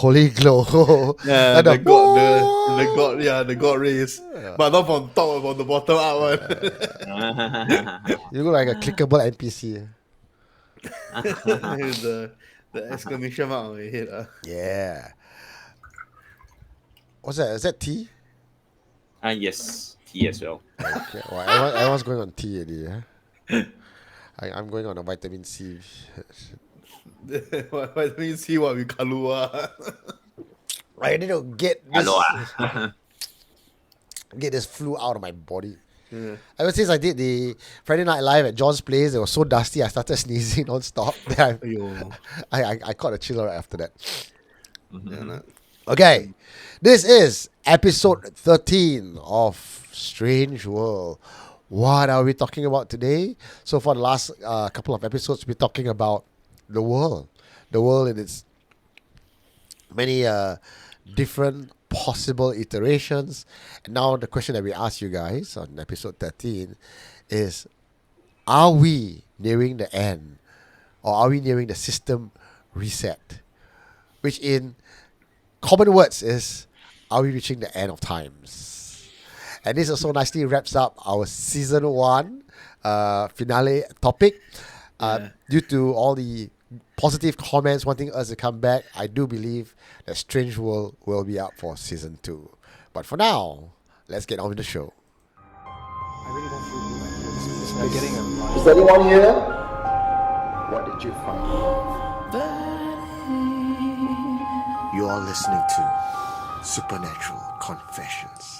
holy glow. Yeah, And the god rays. But not from top, from the bottom up one. You look like a clickable NPC. With the exclamation mark on your head. Yeah. What's that? Is that tea? Yes, tea as well. Okay. Well, everyone's going on tea already. I'm going on a vitamin C. Vitamin C what we kalua. I need to get Hello. this flu out of my body. Yeah. Ever since I did the Friday Night Live at John's place, it was so dusty I started sneezing non-stop. Then Aiyo. I caught a chiller right after that. Yeah, nah. Okay, this is episode 13 of Strange World. What are we talking about today? So for the last couple of episodes, we're talking about the world in its many different possible iterations. And now the question that we ask you guys on episode 13 is, are we nearing the end, or are we nearing the system reset? Which in common words is, are we reaching the end of times? And this also nicely wraps up our season 1 finale topic. Due to all the positive comments wanting us to come back, I do believe that Strange World will be up for season 2. But for now, let's get on with the show. I really don't feel good. Like getting a Is anyone here? What did you find? You are listening to Supernatural Confessions.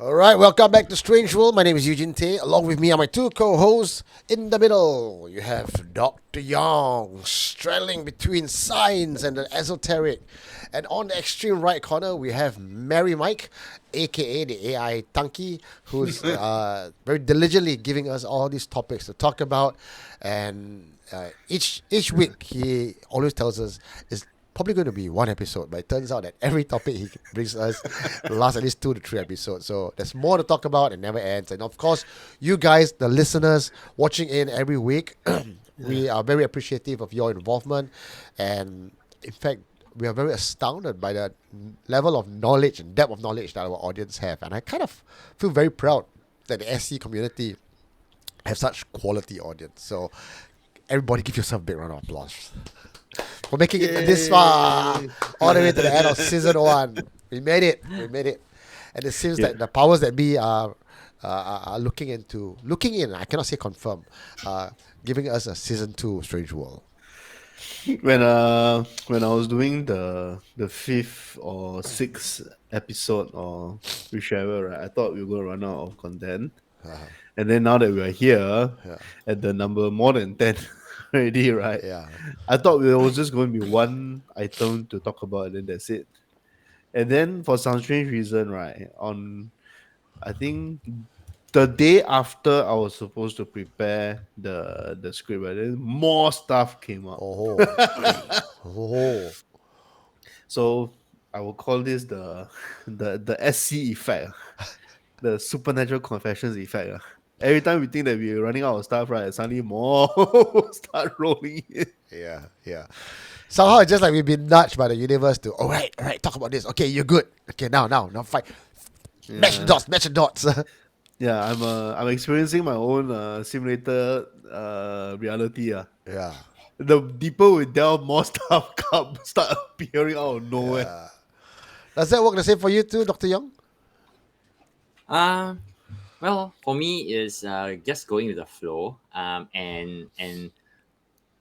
Alright, welcome back to Strange World. My name is Eugene Tay. Along with me are my two co-hosts. In the middle, you have Dr. Young, straddling between science and the esoteric. And on the extreme right corner, we have Mary Mike, aka the AI Tunky, who's very diligently giving us all these topics to talk about. And each week, he always tells us is probably going to be one episode, but it turns out that every topic he brings us lasts at least 2 to 3 episodes. So there's more to talk about and never ends. And of course, you guys, the listeners watching in every week, we are very appreciative of your involvement. And in fact, we are very astounded by the level of knowledge and depth of knowledge that our audience have. And I kind of feel very proud that the SC community have such quality audience. So everybody give yourself a big round of applause for making it this far, all the way to the end of season 1. We made it. And it seems that the powers that be are looking in, I cannot say confirm, giving us a season 2 Strange World. When I was doing the 5th or 6th episode or whichever, right, I thought we were gonna run out of content. And then now that we are here at the number more than 10 already, right? Yeah. I thought it was just going to be one item to talk about and then that's it. And then for some strange reason, right, I think the day after I was supposed to prepare the script, right, then more stuff came up. So I will call this the SC effect, the Supernatural Confessions effect. Every time we think that we're running out of stuff, right, suddenly more start rolling in. Yeah. Somehow it's just like we've been nudged by the universe to, all right, talk about this. Okay, you're good. Okay, now fight. Match the dots. Yeah, I'm experiencing my own simulator reality. Yeah. The deeper we delve, more stuff start appearing out of nowhere. Yeah. Does that work the same for you too, Dr. Young? Well, for me is just going with the flow. And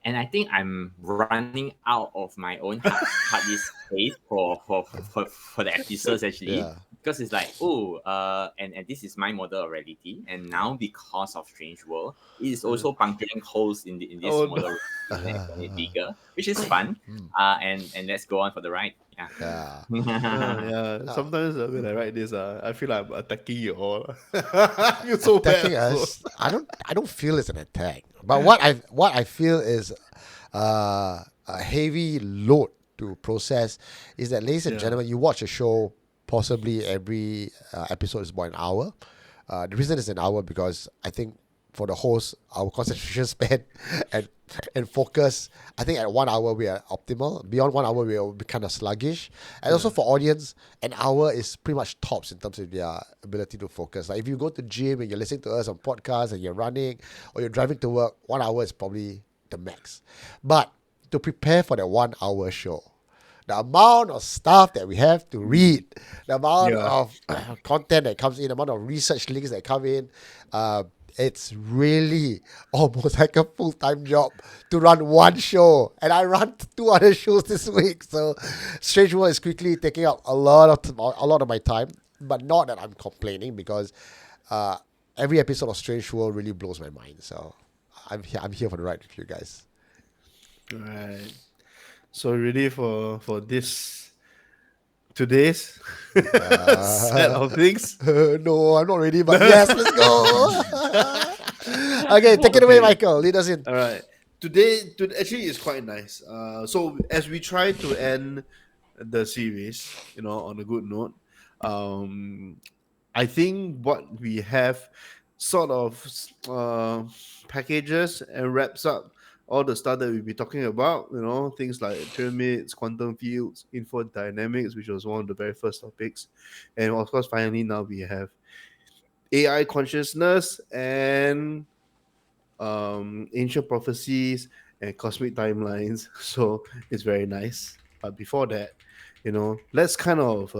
I think I'm running out of my own hard disk space for the episodes actually. Yeah. Because it's like, and this is my model of reality. And now because of Strange World, it is also puncturing holes in this model and making it bigger, which is fun. And let's go on for the ride. Yeah. Sometimes when I write this, I feel like I'm attacking you all. I feel so Attacking bad. us. I don't feel it's an attack. But what I feel is a heavy load to process is that, ladies and gentlemen, you watch a show, possibly every episode is about an hour. The reason it's an hour because I think for the host, our concentration span and focus, I think at 1 hour we are optimal. Beyond 1 hour we will be kind of sluggish. And also for audience, an hour is pretty much tops in terms of their ability to focus. Like if you go to gym and you're listening to us on podcasts and you're running or you're driving to work, 1 hour is probably the max. But to prepare for the 1 hour show, the amount of stuff that we have to read, the amount of content that comes in, the amount of research links that come in, it's really almost like a full-time job to run one show. And I run 2 other shows this week. So Strange World is quickly taking up a lot of my time. But not that I'm complaining, because every episode of Strange World really blows my mind. So I'm here for the ride with you guys. Right. So ready for today's set of things? No, I'm not ready, but yes, let's go. Okay, take it away, Michael. Lead us in. All right. Today actually is quite nice. So as we try to end the series, on a good note, I think what we have sort of packages and wraps up all the stuff that we'll be talking about, things like pyramids, quantum fields, infodynamics, which was one of the very first topics. And of course, finally, now we have AI consciousness and ancient prophecies and cosmic timelines. So it's very nice. But before that, let's kind of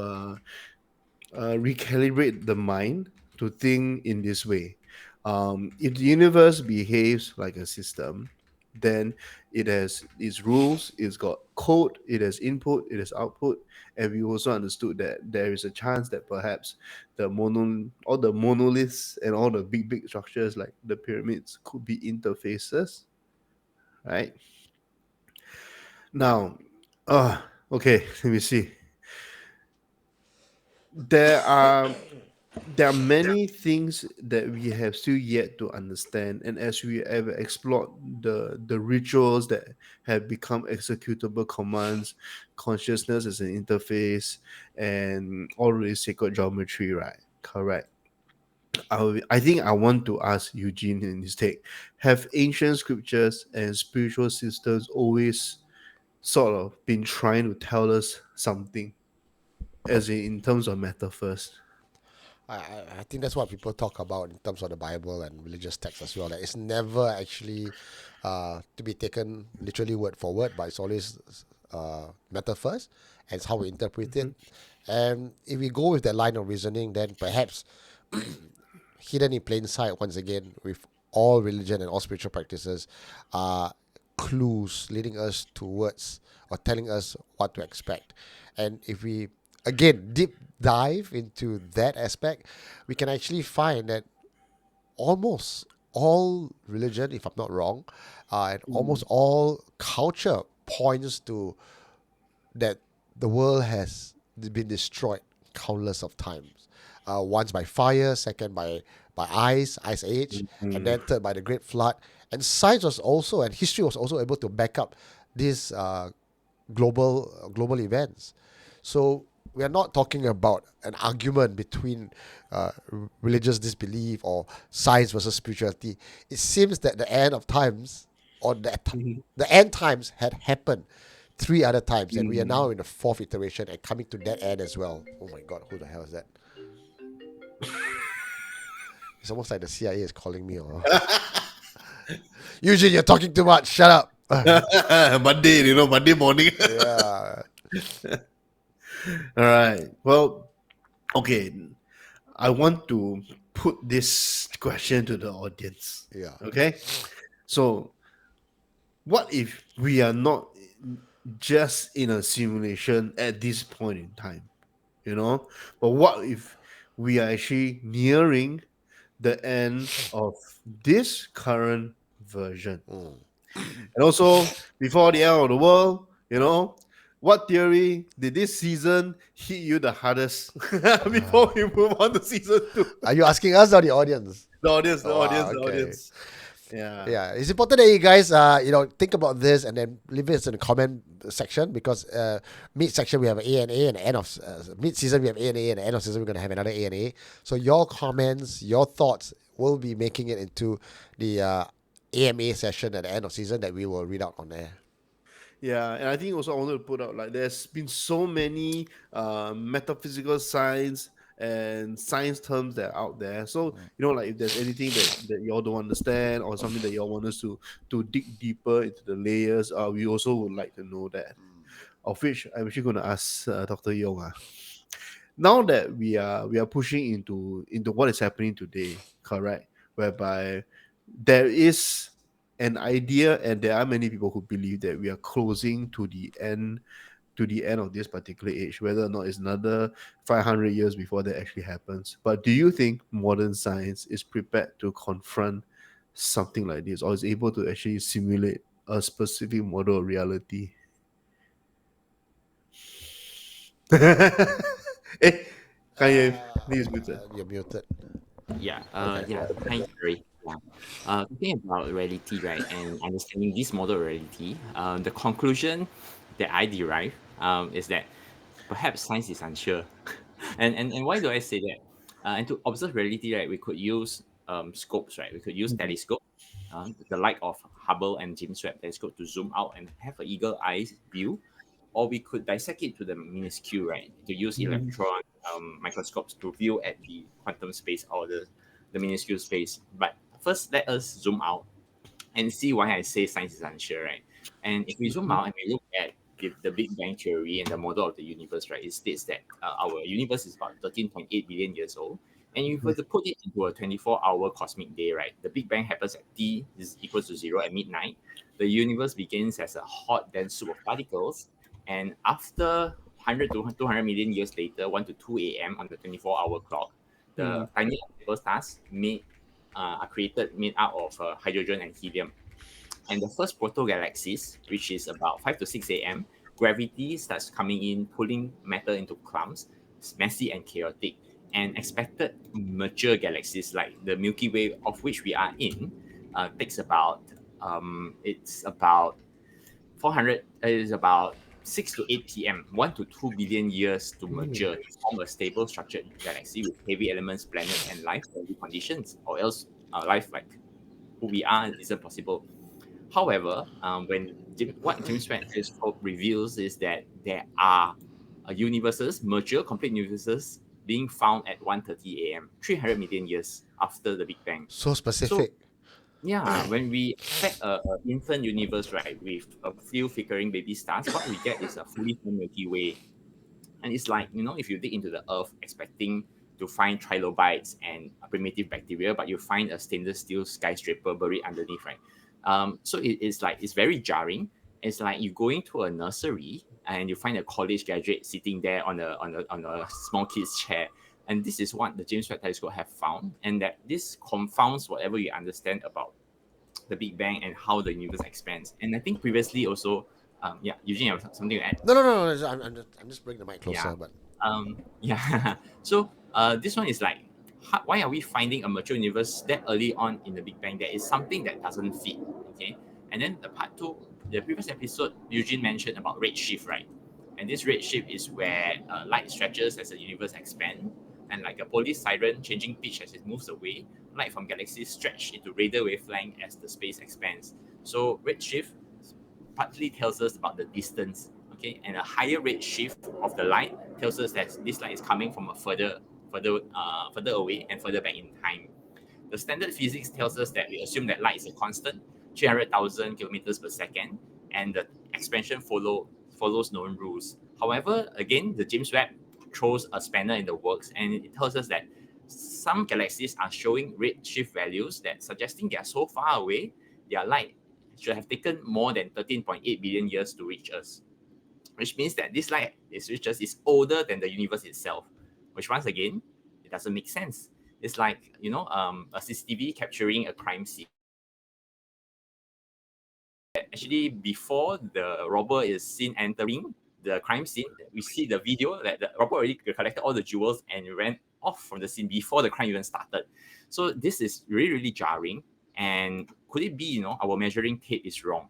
recalibrate the mind to think in this way. If the universe behaves like a system, then it has its rules, it's got code, it has input, it has output, and we also understood that there is a chance that perhaps all the monoliths and all the big structures like the pyramids could be interfaces, right? Now, okay, let me see. There are many things that we have still yet to understand, and as we have explored the rituals that have become executable commands, consciousness as an interface, and all this sacred geometry, right? Correct. I think I want to ask Eugene in his take: have ancient scriptures and spiritual systems always sort of been trying to tell us something, as in terms of metaphors? I think that's what people talk about in terms of the Bible and religious texts as well. That it's never actually to be taken literally word for word, but it's always metaphors, and it's how we interpret it. And if we go with that line of reasoning, then perhaps hidden in plain sight, once again, with all religion and all spiritual practices, are clues leading us towards or telling us what to expect. And if we again deep dive into that aspect, we can actually find that almost all religion, if I'm not wrong, and almost all culture points to that the world has been destroyed countless of times. Once by fire, second by ice age, and then third by the Great Flood. And science was also, and history was also able to back up these global events. So we are not talking about an argument between religious disbelief or science versus spirituality. It seems that the end of times, or the end times, had happened 3 other times, and we are now in the 4th iteration and coming to that end as well. Oh my God, who the hell is that? It's almost like the CIA is calling me. Or Eugene, you're talking too much. Shut up. Monday morning. Yeah. All right. Well, okay. I want to put this question to the audience. Yeah. Okay. So, what if we are not just in a simulation at this point in time? But what if we are actually nearing the end of this current version? And also, before the end of the world, what theory did this season hit you the hardest before we move on to season 2? Are you asking us or the audience? The audience, the okay. audience. Yeah. Yeah, it's important that you guys, think about this and then leave it in the comment section, because mid-section we have an A&A, and the end of mid-season we have A&A, and the end of season we're going to have another A&A. So your comments, your thoughts will be making it into the AMA session at the end of season that we will read out on air. Yeah, and I think also I wanted to put out like there's been so many metaphysical science and science terms that are out there. So like if there's anything that y'all don't understand or something that y'all want us to dig deeper into the layers, we also would like to know that. Of which I'm actually going to ask Dr. Yong. Now that we are pushing into what is happening today, correct? Whereby there is an idea, and there are many people who believe that we are closing to the end of this particular age, whether or not it's another 500 years before that actually happens. But do you think modern science is prepared to confront something like this, or is able to actually simulate a specific model of reality? Eh, can't hear you. Please mute it. You're muted. Yeah, Okay. yeah. Hi, sorry. Yeah. Talking about reality, right, and understanding this model of reality, the conclusion that I derive is that perhaps science is unsure. And why do I say that? And to observe reality, right, we could use scopes, right? We could use telescope, the like of Hubble and James Webb telescope to zoom out and have an eagle eye view, or we could dissect it to the minuscule, right? To use electron microscopes to view at the quantum space or the minuscule space. But first, let us zoom out and see why I say science is unsure, right? And if we zoom out and we look at the Big Bang Theory and the model of the universe, right, it states that our universe is about 13.8 billion years old. And if we were to put it into a 24-hour cosmic day, right, the Big Bang happens at t is equals to 0 at midnight. The universe begins as a hot, dense soup of particles. And after 100 to 200 million years later, 1 to 2 a.m. on the 24-hour clock, the tiny observable stars are created made out of hydrogen and helium. And the first proto galaxies, which is about 5 to 6 a.m., gravity starts coming in, pulling matter into clumps. It's messy and chaotic. And expected mature galaxies like the Milky Way, of which we are in, takes about it's about 400 is about 6 to 8 p.m., 1 to 2 billion years to mature to form a stable structured galaxy with heavy elements, planets, and life-friendly conditions, or else life like who we are isn't possible. However, what James Webb Telescope reveals is that there are universes, mature, complete universes, being found at 1:30 a.m., 300 million years after the Big Bang. So So specific. yeah, when we expect a infant universe, right, with a few flickering baby stars, what we get is a fully formed Milky Way. And it's like, if you dig into the earth expecting to find trilobites and primitive bacteria, but you find a stainless steel skyscraper buried underneath, right? So it's like, it's very jarring. It's like you going to a nursery and you find a college graduate sitting there on a small kid's chair. And this is what the James Webb Telescope have found, and that this confounds whatever you understand about the Big Bang and how the universe expands. And I think previously also, yeah, Eugene, you have something to add? No. I'm just bringing the mic Yeah. closer, but Yeah. So this one is like, why are we finding a mature universe that early on in the Big Bang? There is something that doesn't fit. Okay. And then the part two, the previous episode, Eugene mentioned about redshift, right? And this redshift is where light stretches as the universe expands, and like a police siren changing pitch as it moves away, light from galaxies stretch into radio wavelength as the space expands. So redshift partly tells us about the distance, okay, and a higher rate shift of the light tells us that this light is coming from a further away and further back in time. The standard physics tells us that we assume that light is a constant, 300,000 kilometers per second, and the expansion follows known rules. However, again, the James Webb throws a spanner in the works, and it tells us that some galaxies are showing redshift values that suggesting they are so far away, their light should have taken more than 13.8 billion years to reach us, which means that this light is reached us is older than the universe itself, which once again, it doesn't make sense. It's like, a CCTV capturing a crime scene. Actually, before the robber is seen entering the crime scene, we see the video that the robber already collected all the jewels and ran off from the scene before the crime even started. So this is really, really jarring. And could it be, our measuring tape is wrong?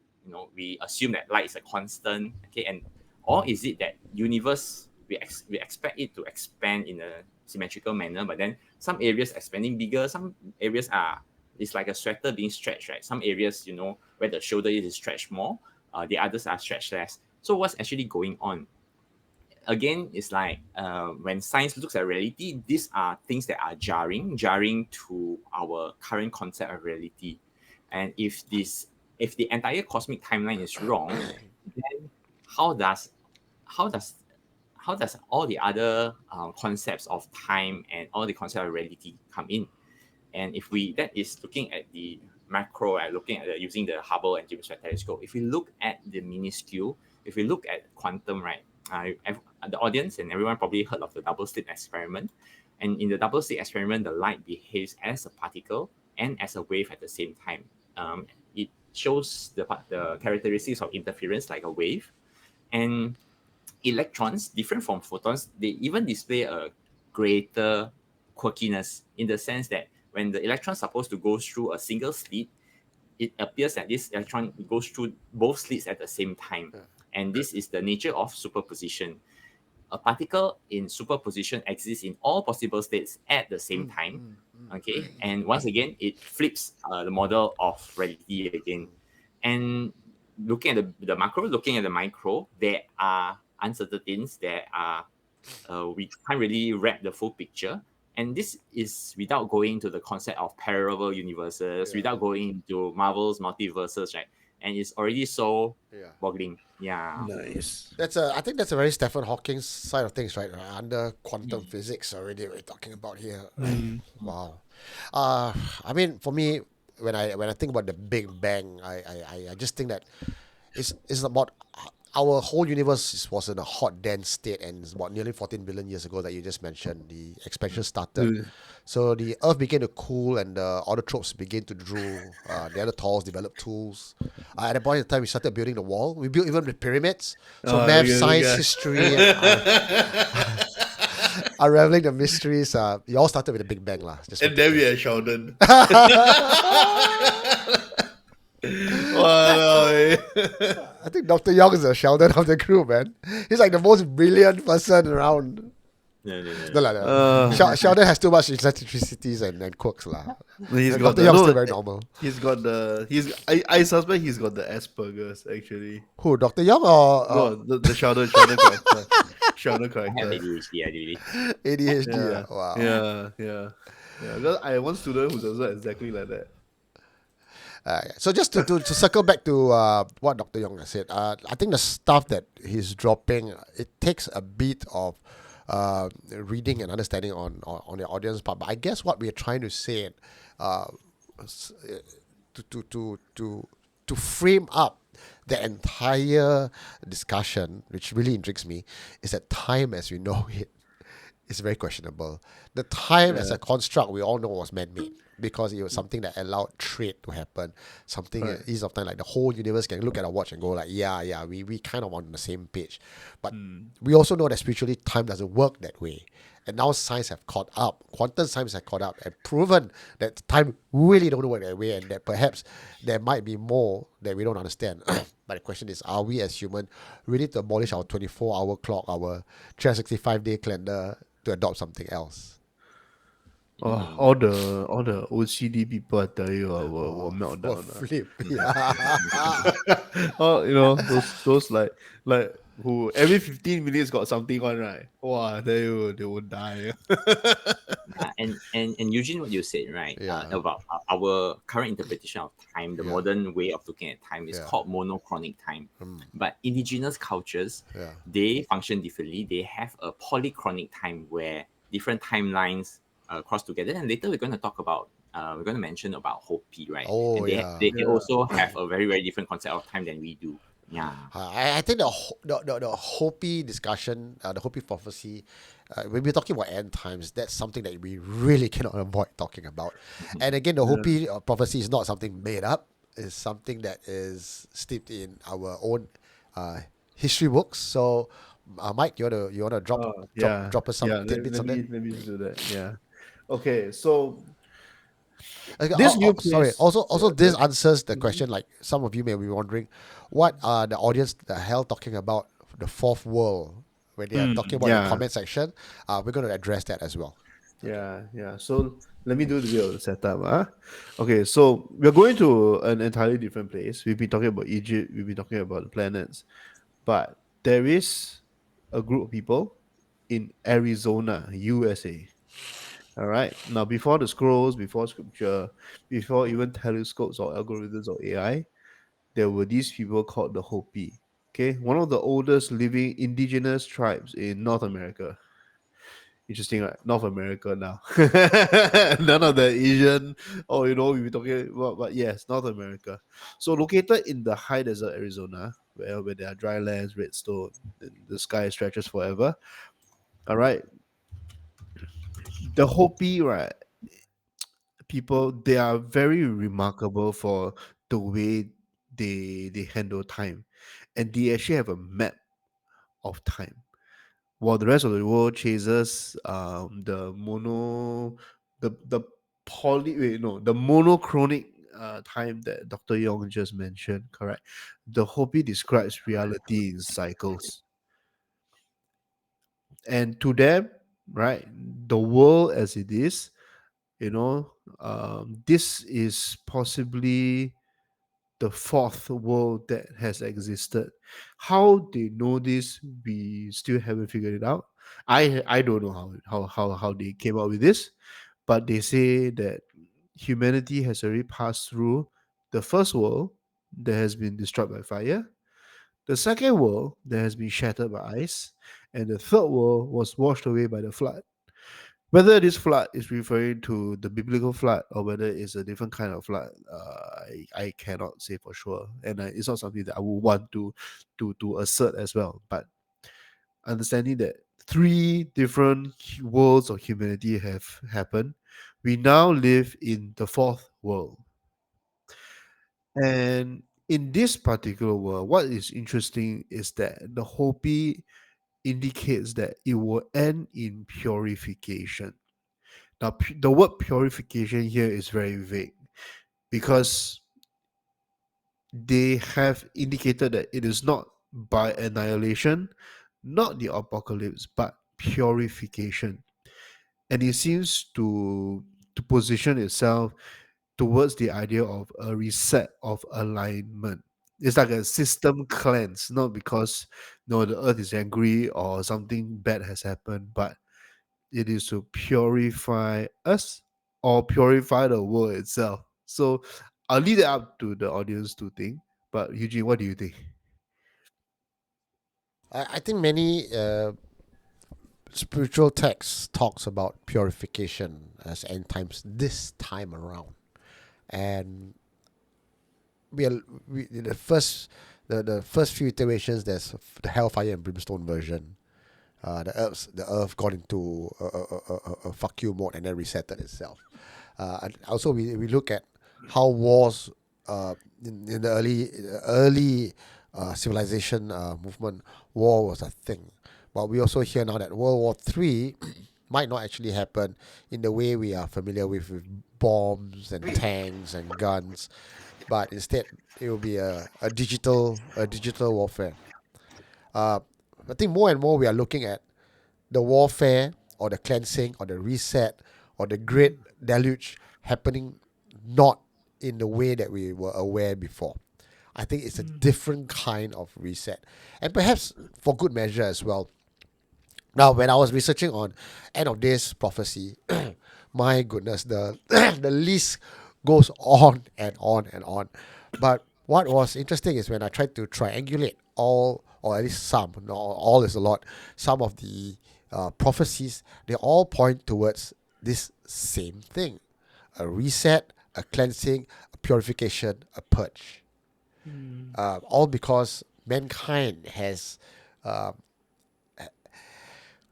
We assume that light is a constant, okay, and or is it that universe we expect it to expand in a symmetrical manner, but then some areas expanding bigger, some areas are, it's like a sweater being stretched, right? Some areas, where the shoulder is stretched more, the others are stretched less. So what's actually going on? Again, it's like when science looks at reality, these are things that are jarring to our current concept of reality. And if the entire cosmic timeline is wrong, then how does how does how does all the other concepts of time and all the concepts of reality come in? And if that is looking at the macro, looking at using the Hubble and James Webb telescope, if we look at the minuscule, if we look at quantum, right, the audience and everyone probably heard of the double slit experiment. And in the double slit experiment, the light behaves as a particle and as a wave at the same time. It shows the characteristics of interference like a wave. And electrons, different from photons, they even display a greater quirkiness in the sense that when the electron is supposed to go through a single slit, it appears that this electron goes through both slits at the same time. And this is the nature of superposition. A particle in superposition exists in all possible states at the same time. Okay, and once again, it flips the model of reality again. And looking at the macro, looking at the micro, there are uncertainties. There are we can't really wrap the full picture. And this is without going to the concept of parallel universes, without going into Marvel's multiverses, right? And it's already so boggling. Yeah. Nice. I think that's a very Stephen Hawking's side of things, right? Under quantum physics already we're talking about here. Wow. I mean, for me, when I think about the Big Bang, I just think that it's about our whole universe was in a hot, dense state, and it's about nearly 14 billion years ago that you just mentioned the expansion started. So the Earth began to cool, and the autotrophs began to drool. The Neanderthals developed tools. At that point in time, we started building the wall. We built even the pyramids. So math, science, history, and, unraveling the mysteries. It all started with the Big Bang, lah. And then we had Sheldon. Wow. I think Dr. Young is the Sheldon of the group, man. He's like the most brilliant person around. No. Sheldon has too much eccentricities and quirks, lah. Dr. Young's still very normal. He's got I suspect he's got the Asperger's actually. Who, Dr. Young or No, the Sheldon character. Sheldon I have character. ADHD, I really. ADHD? Wow. Yeah. Because I have one student who's also exactly like that. So just to circle back to what Dr. Young has said, I think the stuff that he's dropping, it takes a bit of reading and understanding on the audience part. But I guess what we're trying to say, to frame up the entire discussion, which really intrigues me, is that time as we know it is very questionable. The time as a construct we all know was man-made, because it was something that allowed trade to happen. Something ease of time, like the whole universe can look at a watch and go like, we kind of on the same page. But we also know that spiritually time doesn't work that way. And now science have caught up. Quantum science have caught up and proven that time really don't work that way, and that perhaps there might be more that we don't understand. But the question is, are we as humans ready to abolish our 24-hour clock, our 365-day calendar, to adopt something else? Oh, all the OCD people, I tell you, will melt down. Flip. Those like who every 15 minutes got something on, right? Wow, they will die. And Eugene, what you said, right, about our current interpretation of time, the modern way of looking at time is called monochronic time. But indigenous cultures, they function differently. They have a polychronic time where different timelines cross together. And later we're going to talk about, we're going to mention about Hopi, right? Oh, and they also have a very, very different concept of time than we do. Yeah, I think the Hopi discussion, the Hopi prophecy, when we're talking about end times, that's something that we really cannot avoid talking about. And again, the Hopi prophecy is not something made up; it's something that is steeped in our own history books. So, Mike, you wanna drop us some tidbits on that? Let me do that. Yeah. Okay, so. Okay, This new sorry. place- Also, this answers the question. Like some of you may be wondering, what are the audience the hell talking about the fourth world when they are talking about the comment section? We're going to address that as well. Yeah. So let me do the bit of the setup. Okay, so we're going to an entirely different place. We've been talking about Egypt, we've been talking about the planets, but there is a group of people in Arizona, USA. All right. Now, before the scrolls, before scripture, before even telescopes or algorithms or AI, there were these people called the Hopi. Okay, one of the oldest living indigenous tribes in North America. Interesting, right? North America now. None of the Asian, or we've been talking about, but yes, North America. So located in the high desert Arizona, where there are dry lands, redstone, and the sky stretches forever. All right, the Hopi, right? People, they are very remarkable for the way they handle time, and they actually have a map of time while the rest of the world chases the poly wait, no the monochronic time that Dr. Yong just mentioned. Correct. The Hopi describes reality in cycles, and to them, right, the world as it is, you know this is possibly the fourth world that has existed. How they know this, we still haven't figured it out. I don't know how they came up with this, but they say that humanity has already passed through the first world that has been destroyed by fire, the second world that has been shattered by ice, and the third world was washed away by the flood. Whether this flood is referring to the biblical flood or whether it's a different kind of flood, I cannot say for sure, and it's not something that I would want to assert as well. But understanding that three different worlds of humanity have happened, we now live in the fourth world, and in this particular world, what is interesting is that the Hopi indicates that it will end in purification. Now, the word purification here is very vague because they have indicated that it is not by annihilation, not the apocalypse, but purification. And it seems to position itself towards the idea of a reset of alignment. It's like a system cleanse, not because the earth is angry or something bad has happened, but it is to purify us or purify the world itself. So I'll leave it up to the audience to think. But Eugene, what do you think? I think many spiritual texts talks about purification as end times this time around, and we are the first the first few iterations. There's the hellfire and brimstone version. The earth got into a fuck you mode and then resetted itself. And also we look at how wars in the early civilization movement, war was a thing. But we also hear now that World War III might not actually happen in the way we are familiar with bombs and tanks and guns, but instead it will be a digital warfare. Uh, I think more and more we are looking at the warfare or the cleansing or the reset or the great deluge happening not in the way that we were aware before. I think it's a different kind of reset. And perhaps for good measure as well. Now, when I was researching on end of days prophecy, my goodness, the the list goes on and on and on. But what was interesting is when I tried to triangulate all, or at least some, no, all is a lot, some of the prophecies, they all point towards this same thing: a reset, a cleansing, a purification, a purge. All because mankind has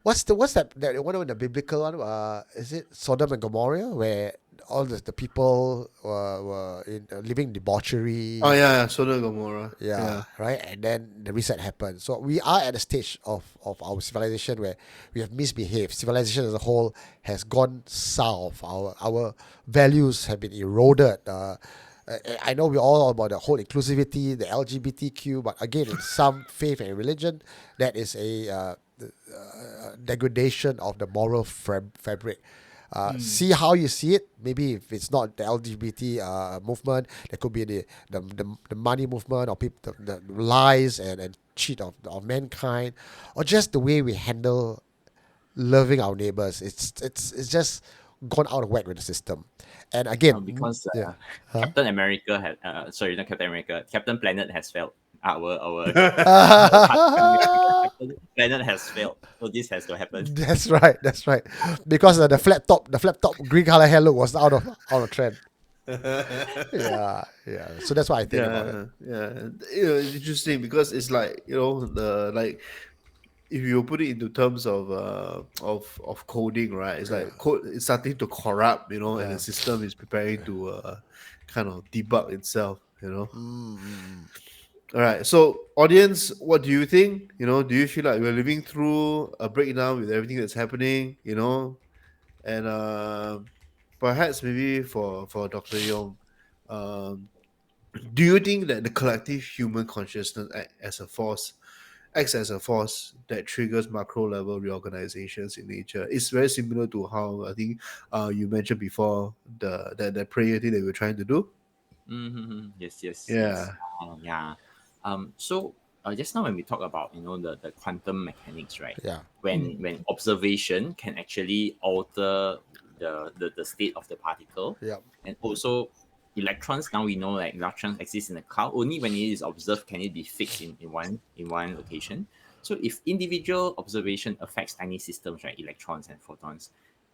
what's that one of the biblical one? Is it Sodom and Gomorrah, where all the people were living Oh debauchery? yeah, Sodom and Gomorrah. Yeah, Yeah. right. And then the reset happened. So we are at a stage of our civilization where we have misbehaved. Civilization as a whole has gone south. Our values have been eroded. I know we're all about the whole inclusivity, the LGBTQ, but again, in some faith and religion, that is a degradation of the moral fabric. See how you see it. Maybe if it's not the LGBT movement, there could be the money movement, or people the lies and cheat of mankind, or just the way we handle loving our neighbors. It's just gone out of whack with the system. And again, Because yeah, huh? Captain America had sorry, not Captain America, Captain Planet has failed. Our Captain Planet has failed. So this has to happen. That's right. That's right. Because the flat top green color hair look was out of trend. Yeah, yeah. So that's what I think about it. Yeah. It's interesting because it's like the like if you put it into terms of coding, right? It's Yeah, like code is starting to corrupt, and yeah. the system is preparing to kind of debug itself. Mm. All right. So, audience, what do you think? Do you feel like we're living through a breakdown with everything that's happening? And perhaps maybe for Dr. Yong, um, do you think that the collective human consciousness acts as a force that triggers macro level reorganizations in nature? It's very similar to how I think you mentioned before the prayer thing that we're trying to do. Yes, yes, yes. Yeah. Yeah. So just now when we talk about the quantum mechanics, right? Yeah. When observation can actually alter the state of the particle, Yeah. and also electrons. Now we know that electrons exist in the cloud. Only when it is observed can it be fixed in one location. So if individual observation affects tiny systems, right, electrons and photons,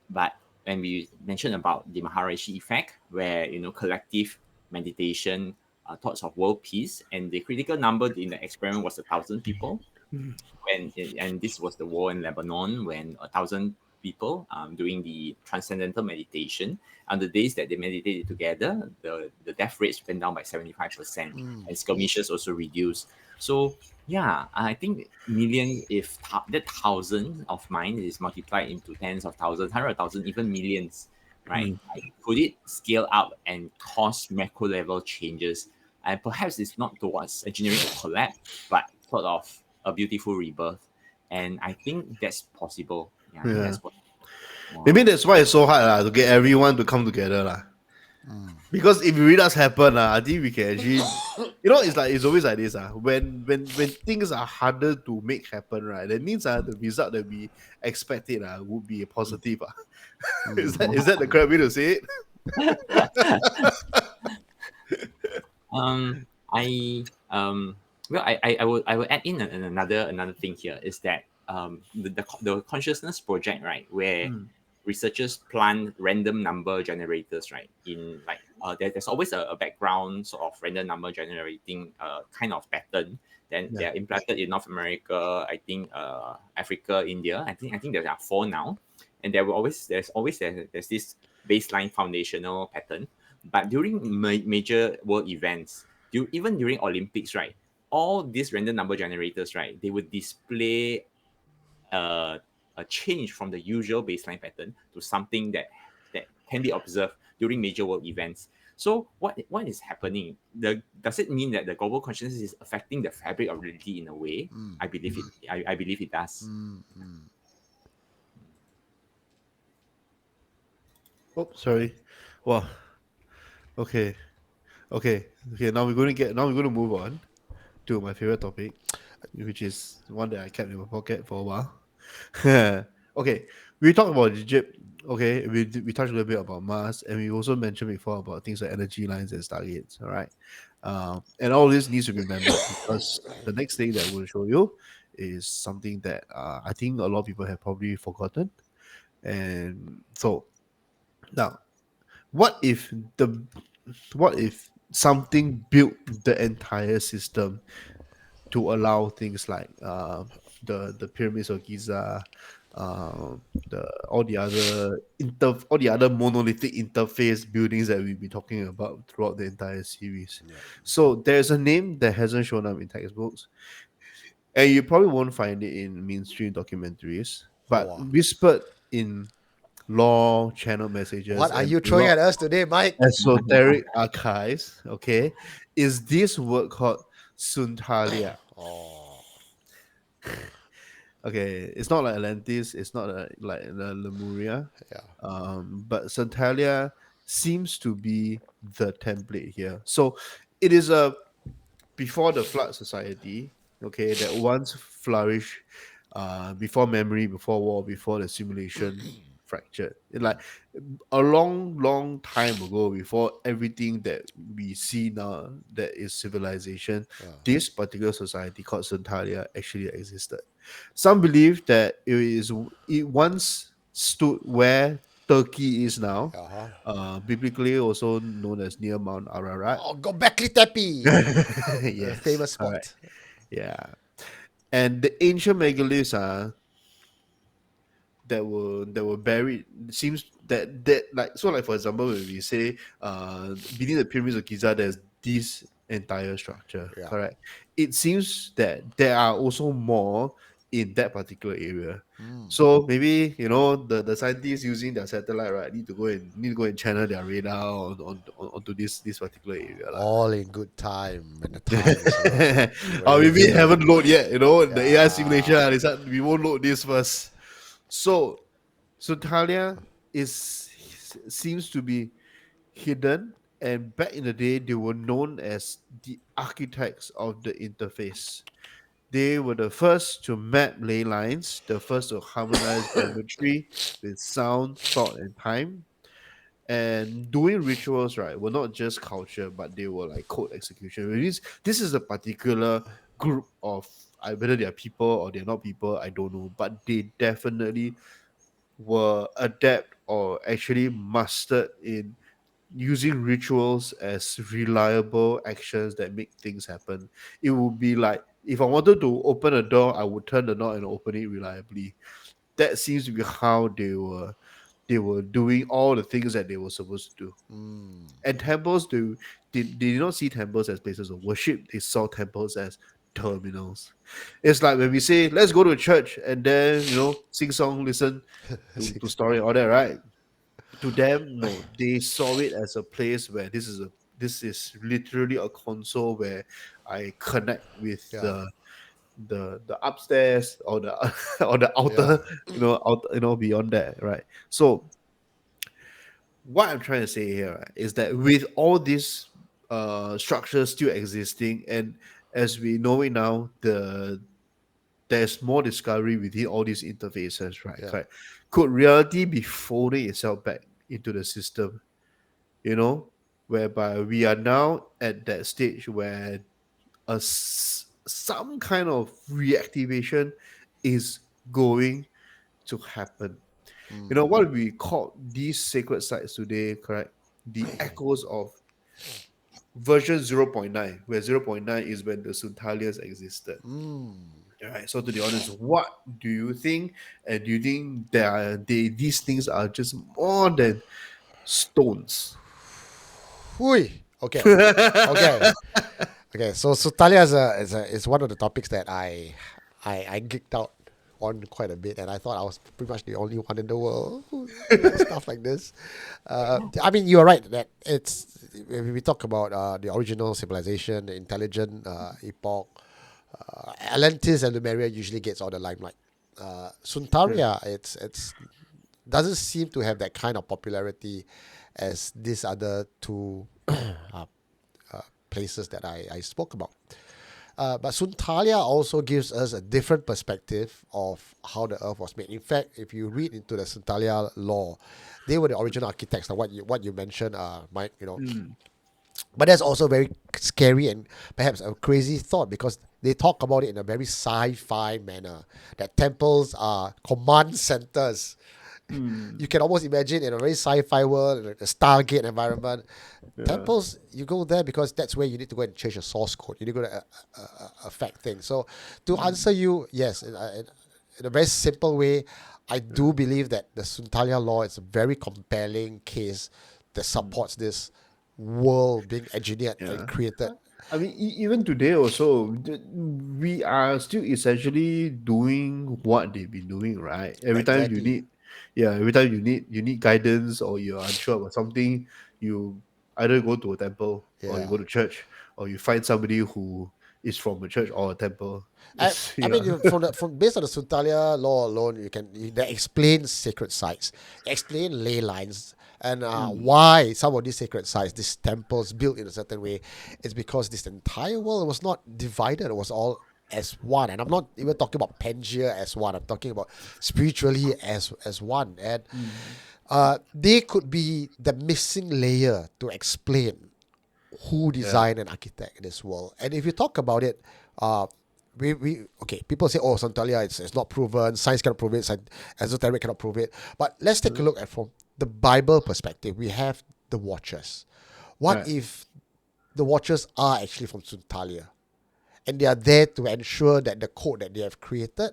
but when we mentioned about the Maharishi effect, where collective meditation, thoughts of world peace, and the critical number in the experiment was 1,000 people. And this was the war in Lebanon when 1,000 people doing the transcendental meditation. On the days that they meditated together, the death rates went down by 75%, and skirmishes also reduced. So yeah, I think million, if that thousand of mine is multiplied into tens of thousands, 100,000, even millions, right? Could it scale up and cause macro level changes? And perhaps it's not towards engineering a collapse, but sort of a beautiful rebirth. And I think that's possible. Yeah, I think Yeah. that's possible. Maybe Wow. that's why it's so hard to get everyone to come together. Because if it really does happen, I think we can actually it's always like this. When things are harder to make happen, right? That means the result that we expected would be a positive. Is that the correct way to say it? Um, I well, I will add in another thing here is that the consciousness project, right, where researchers plant random number generators, right, in like there's always a background sort of random number generating kind of pattern. Then they Yeah. are implanted in North America, I think Africa, India. I think there are four now, and there's this baseline foundational pattern. But during major world events, even during Olympics, right, all these random number generators, right, they would display uh, a change from the usual baseline pattern to something that can be observed during major world events. So what is happening? Does it mean that the global consciousness is affecting the fabric of reality in a way? I believe it. I believe it does. Oh, sorry. Wow. Okay. Okay. Okay. Now we're going to move on to my favorite topic, which is one that I kept in my pocket for a while. Okay, we talked about Egypt. Okay, we touched a little bit about Mars, and we also mentioned before about things like energy lines and stargates. All right, and all this needs to be remembered because the next thing that we'll show you is something that I think a lot of people have probably forgotten. And so now, what if the what if something built the entire system to allow things like the pyramids of Giza, the all the other monolithic interface buildings that we've been talking about throughout the entire series. So there's a name that hasn't shown up in textbooks, and you probably won't find it in mainstream documentaries, Oh, but wow. whispered in law channel messages What are and you a throwing lot at us today, Mike? esoteric archives. Okay, is this work called Suntalia? Oh, okay, it's not like Atlantis, it's not like Lemuria, Yeah. but Santalia seems to be the template here. So it is a before the flood society, okay, that once flourished before memory, before war, before the simulation fractured. Like a long, long time ago, before everything that we see now that is civilization, this particular society called Santalia actually existed. Some believe that it once stood where Turkey is now, Uh-huh. biblically also known as near Mount Ararat. Oh, Gobekli Tepe, a Yes, famous correct. spot. Yeah. And the ancient megaliths that were buried seems that like so like for example when we say beneath the pyramids of Giza there's this entire structure, Yeah. correct? It seems that there are also more in that particular area. So maybe the scientists using their satellite, right, need to go and channel their radar onto this particular area lah. All in good time when the time is right. We will Or maybe it reveal. haven't load yet, the AI simulation. Yeah. They said we won't load this first. So Thalia is seems to be hidden, and back in the day they were known as the architects of the interface. They were the first to map ley lines, the first to harmonize geometry with sound, thought, and time. And doing rituals, right, were not just culture, but they were like code execution. This is a particular group of whether they are people or they're not people, I don't know, but they definitely were adept or actually mastered in using rituals as reliable actions that make things happen. It would be like if I wanted to open a door, I would turn the knob and open it reliably. That seems to be how they were doing all the things that they were supposed to do. And temples, they did not see temples as places of worship. They saw temples as terminals. It's like when we say, let's go to church and then, sing song, listen to story, all that, right? To them, no, they saw it as a place where this is literally a console where I connect with Yeah. the upstairs or the or the Yeah. outer, beyond that, right? So what I'm trying to say here, right, is that with all these structures still existing, and as we know it now, there's more discovery within all these interfaces, right? Yeah. Correct. Could reality be folding itself back into the system? You know, whereby we are now at that stage where some kind of reactivation is going to happen. What we call these sacred sites today, correct? The echoes of version 0.9, where 0.9 is when the Suntalias existed. All right. So to be honest, what do you think? And do you think these things are just more than stones? Hui. Okay. Okay. Okay. So Talia is one of the topics that I geeked out on quite a bit, and I thought I was pretty much the only one in the world who likes stuff like this. I mean, you're right that it's when we talk about the original civilization, the intelligent epoch. Atlantis and Lemuria usually gets all the limelight. Suntaria, it's doesn't seem to have that kind of popularity as these other two places that I spoke about. But Suntalia also gives us a different perspective of how the earth was made. In fact, if you read into the Suntalia law, they were the original architects. Like what you mentioned, Mike. But that's also very scary and perhaps a crazy thought because they talk about it in a very sci-fi manner. That temples are command centers. You can almost imagine in a very sci-fi world, like a Stargate environment, temples, you go there because that's where you need to go and change your source code. You need to go to affect things. So to answer you, yes, in a very simple way, I do believe that the Suntalia law is a very compelling case that supports this world being engineered Yeah. and created. I mean, even today also, we are still essentially doing what they've been doing, right? Exactly. Every time you need guidance or you're unsure about something, you either go to a temple or you Yeah. go to church or you find somebody who is from a church or a temple. I, I mean, Yeah. from based on the Suntalia law alone, that explains sacred sites, explain ley lines, and why some of these sacred sites, these temples built in a certain way, is because this entire world was not divided; it was all as one. And I'm not even talking about Pangea as one. I'm talking about spiritually as one. And they could be the missing layer to explain who Yeah. designed and architect this world. And if you talk about it, we okay, people say, oh, Santalia, it's not proven, science cannot prove it, esoteric cannot prove it. But let's take a look at from the Bible perspective. We have the Watchers. What Right. if the Watchers are actually from Santalia? And they are there to ensure that the code that they have created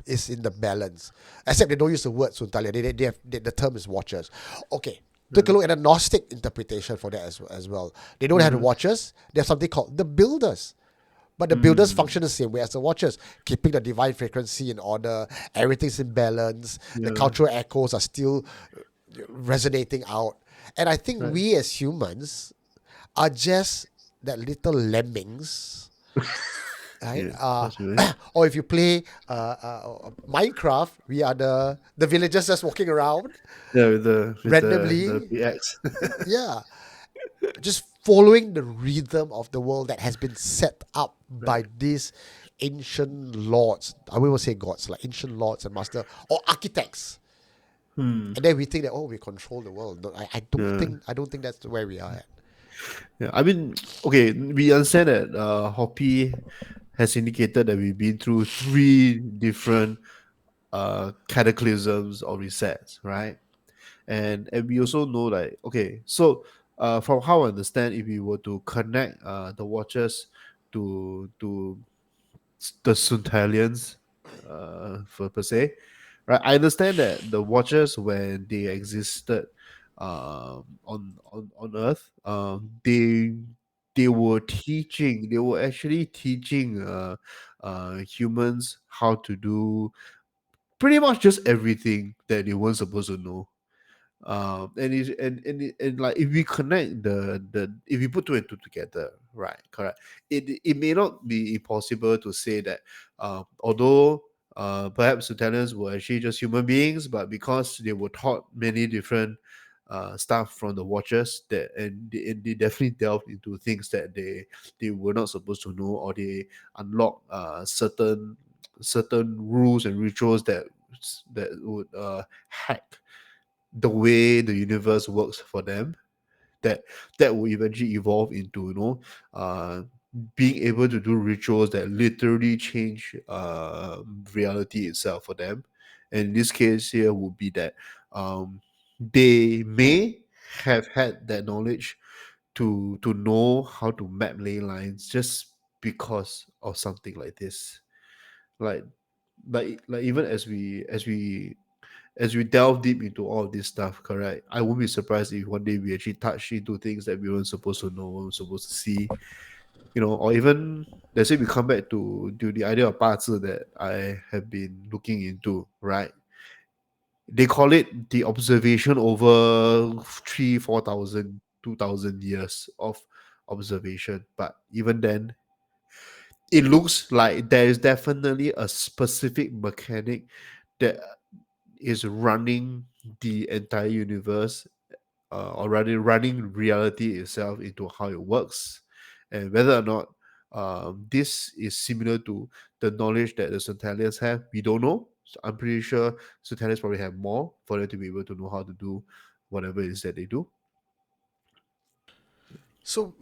is in the balance. Except they don't use the word Suntalia. The term is Watchers. Okay. Take a look at the Gnostic interpretation for that as well. They don't have the Watchers. They have something called the Builders. But the Builders function the same way as the Watchers, keeping the divine frequency in order. Everything's in balance. The Yeah. cultural echoes are still resonating out. And I think Right. we as humans are just that little lemmings, right? Yeah, possibly. Or if you play Minecraft, we are the villagers just walking around Yeah, with the randomly. PX. Yeah, just following the rhythm of the world that has been set up by these ancient lords. I will say gods, like ancient lords and master or architects. And then we think that, oh, we control the world. No, I don't think that's where we are at. Yeah, I mean, okay, we understand that Hoppy has indicated that we've been through three different cataclysms or resets, right? And we also know that, okay, so from how I understand, if we were to connect the Watchers to the Suntalians, for per se, right? I understand that the Watchers, when they existed on Earth, they were teaching, they were actually teaching humans how to do pretty much just everything that they weren't supposed to know. And like, if we connect the if we put two and two together, right, correct, it may not be impossible to say that although perhaps Italians were actually just human beings, but because they were taught many different stuff from the Watchers, that and they definitely delved into things that they were not supposed to know, or they unlock certain rules and rituals that would hack the way the universe works for them, that will eventually evolve into, being able to do rituals that literally change reality itself for them. And in this case here would be that they may have had that knowledge to know how to map ley lines just because of something like this. like like even as we delve deep into all of this stuff, correct, I won't be surprised if one day we actually touch into things that we weren't supposed to know, weren't supposed to see, or even, let's say, we come back to the idea of 八字 that I have been looking into, right? They call it the observation over 3, 4,000, 2,000 years of observation. But even then, it looks like there is definitely a specific mechanic that is running the entire universe, or rather running reality itself into how it works, and whether or not this is similar to the knowledge that the Centalians have, we don't know. So I'm pretty sure Centalians probably have more for them to be able to know how to do whatever it is that they do. So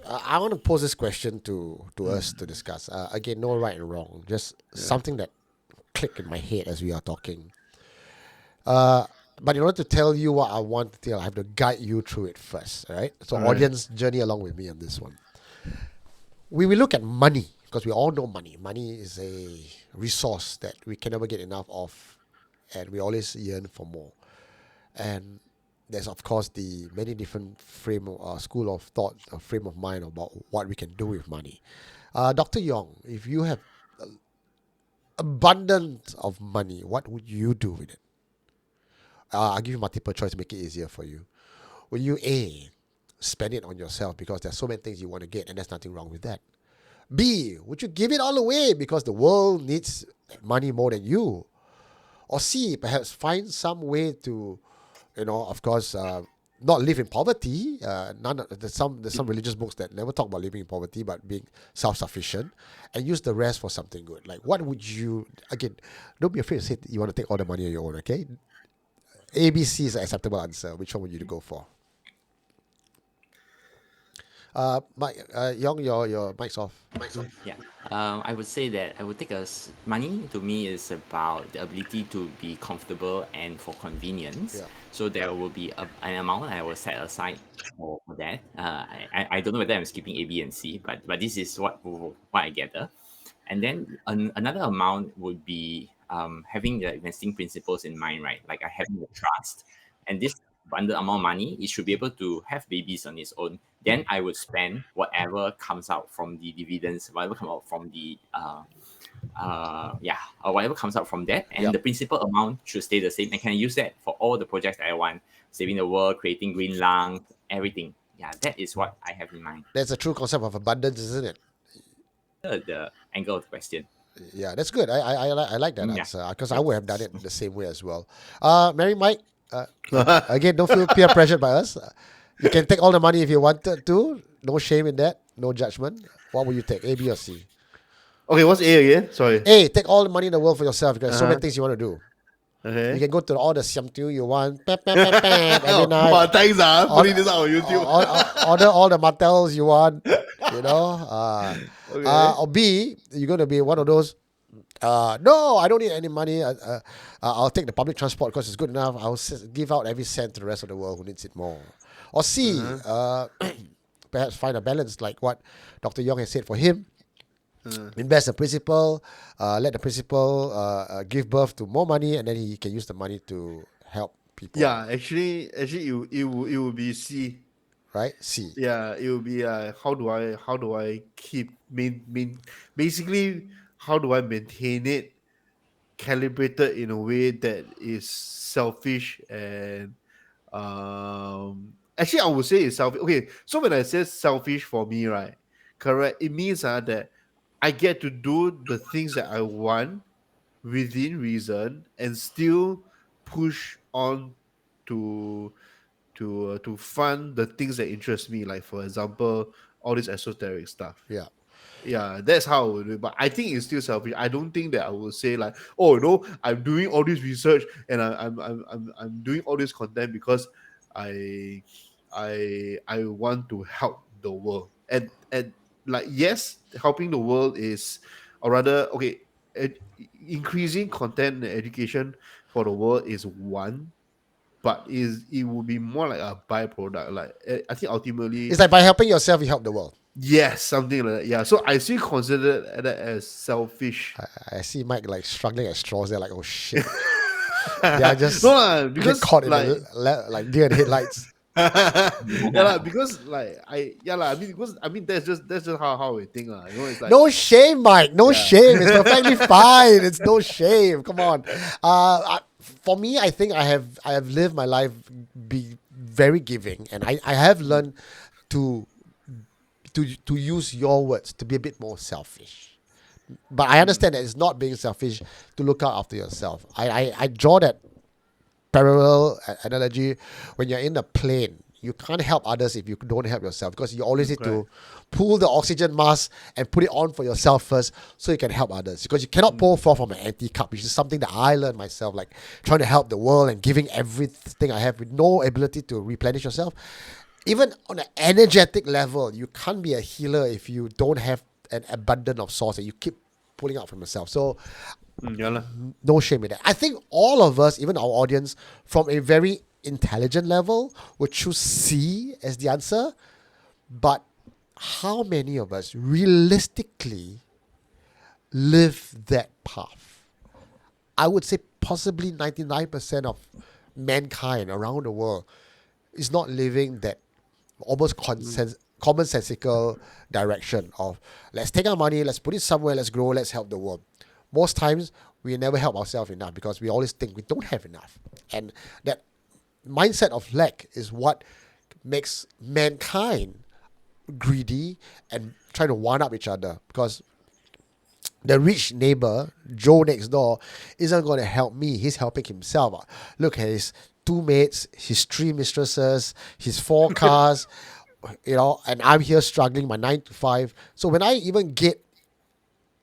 I want to pose this question to us to discuss. Again, no right and wrong, just something that clicked in my head as we are talking. But in order to tell you what I want to tell, I have to guide you through it first. All right. So All right. audience, journey along with me on this one. We will look at money because we all know money. Money is a resource that we can never get enough of, and we always yearn for more. And there's of course the many different school of thought, frame of mind about what we can do with money. Dr. Yong, if you have abundance of money, what would you do with it? I'll give you multiple choice to make it easier for you. Will you A, spend it on yourself because there's so many things you want to get, and there's nothing wrong with that? B, would you give it all away because the world needs money more than you? Or C, perhaps find some way to, of course, not live in poverty. There's some religious books that never talk about living in poverty, but being self-sufficient, and use the rest for something good. Like, what would you, again, don't be afraid to say you want to take all the money on your own, okay? A, B, C is an acceptable answer. Which one would you go for? Mike, Young, your mic's off. Yeah, I would say that I would take money to me is about the ability to be comfortable and for convenience. Yeah. So there will be an amount I will set aside for that. I don't know whether I'm skipping A, B, and C, but this is what I gather. And then another amount would be having the investing principles in mind, right? Like I having the trust, and this bundle amount of money, it should be able to have babies on its own. Then I would spend whatever comes out from the dividends, whatever comes out from the or whatever comes out from that, and Yep. the principal amount should stay the same. And can I use that for all the projects that I want, saving the world, creating green lungs, everything. Yeah, that is what I have in mind. That's a true concept of abundance, isn't it? The angle of the question. Yeah, that's good. I like that Yeah. answer because I would have done it the same way as well. Mary, Mike, again, don't feel peer pressured by us. You can take all the money if you wanted to. No shame in that. No judgment. What will you take? A, B, or C? Okay, what's A again? Sorry. A, take all the money in the world for yourself because so many things you want to do. You Okay. can go to all the siam tu you want. Pep, pep, pep, pep, every night. Oh, thanks, All- putting this out on YouTube. Order all the Martels you want. Okay. Or B, you're going to be one of those. No, I don't need any money. I'll take the public transport because it's good enough. I'll give out every cent to the rest of the world who needs it more. Or C, perhaps find a balance like what Dr. Yong has said for him. Invest the principal, let the principal give birth to more money, and then he can use the money to help people. Yeah, actually, it will be C. Right? C. Yeah, it will be how do I keep basically how do I maintain it calibrated in a way that is selfish and actually I would say it's selfish. Okay, so when I say selfish for me, right? Correct. It means that I get to do the things that I want within reason and still push on to to fund the things that interest me, like for example all this esoteric stuff. Yeah. Yeah, that's how I would do it. But I think it's still selfish. I don't think that I will say like, oh no, I'm doing all this research and I'm doing all this content because I want to help the world. And like yes, helping the world is, or rather, okay, increasing content and education for the world is one, but it would be more like a byproduct. Like I think ultimately, It's like by helping yourself, you help the world. yes, something like that. Yeah. So I still consider that as selfish. I see Mike like struggling at straws. They're like, oh shit. They are just No lah, get because caught in like like deer in the headlights. yeah lah, because like I mean that's just how we think lah. You know, it's like No shame, Mike. No shame. It's perfectly fine. It's no shame. Come on. For me, I think I have lived my life be very giving, and I have learned to use your words to be a bit more selfish. But I understand that it's not being selfish to look out after yourself. I draw that parallel analogy when you're in a plane. You can't help others if you don't help yourself because you always need to pull the oxygen mask and put it on for yourself first so you can help others. Because you cannot pour forth from an empty cup, which is something that I learned myself, like trying to help the world and giving everything I have with no ability to replenish yourself. Even on an energetic level, you can't be a healer if you don't have an abundance of source that you keep pulling out from yourself. So yeah lah. no shame in that. I think all of us, even our audience, from a very intelligent level, would choose C as the answer. But how many of us realistically live that path? I would say possibly 99% of mankind around the world is not living that almost commonsensical direction of let's take our money, let's put it somewhere, let's grow, let's help the world. Most times we never help ourselves enough because we always think we don't have enough. And that mindset of lack is what makes mankind greedy and trying to one up each other, because the rich neighbor, Joe next door, isn't going to help me. He's helping himself. Look at his two maids, his three mistresses, his four cars, and I'm here struggling my 9 to 5. So when I even get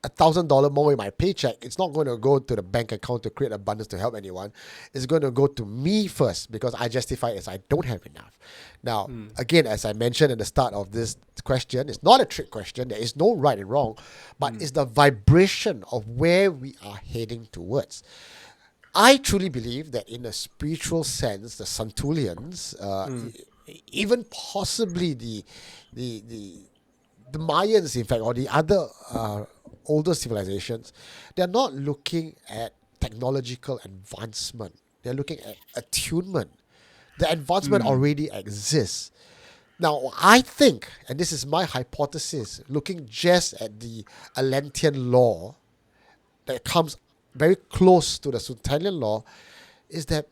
$1,000 more in my paycheck, it's not going to go to the bank account to create abundance to help anyone. It's going to go to me first, because I justify it as I don't have enough. Now, again, as I mentioned at the start of this question, it's not a trick question. There is no right and wrong, but it's the vibration of where we are heading towards. I truly believe that in a spiritual sense, the Santulians, even possibly the the the Mayans, in fact, or the other older civilizations, they're not looking at technological advancement. They're looking at attunement. The advancement already exists. Now, I think, and this is my hypothesis, looking just at the Atlantean law that comes very close to the Suntalian law, is that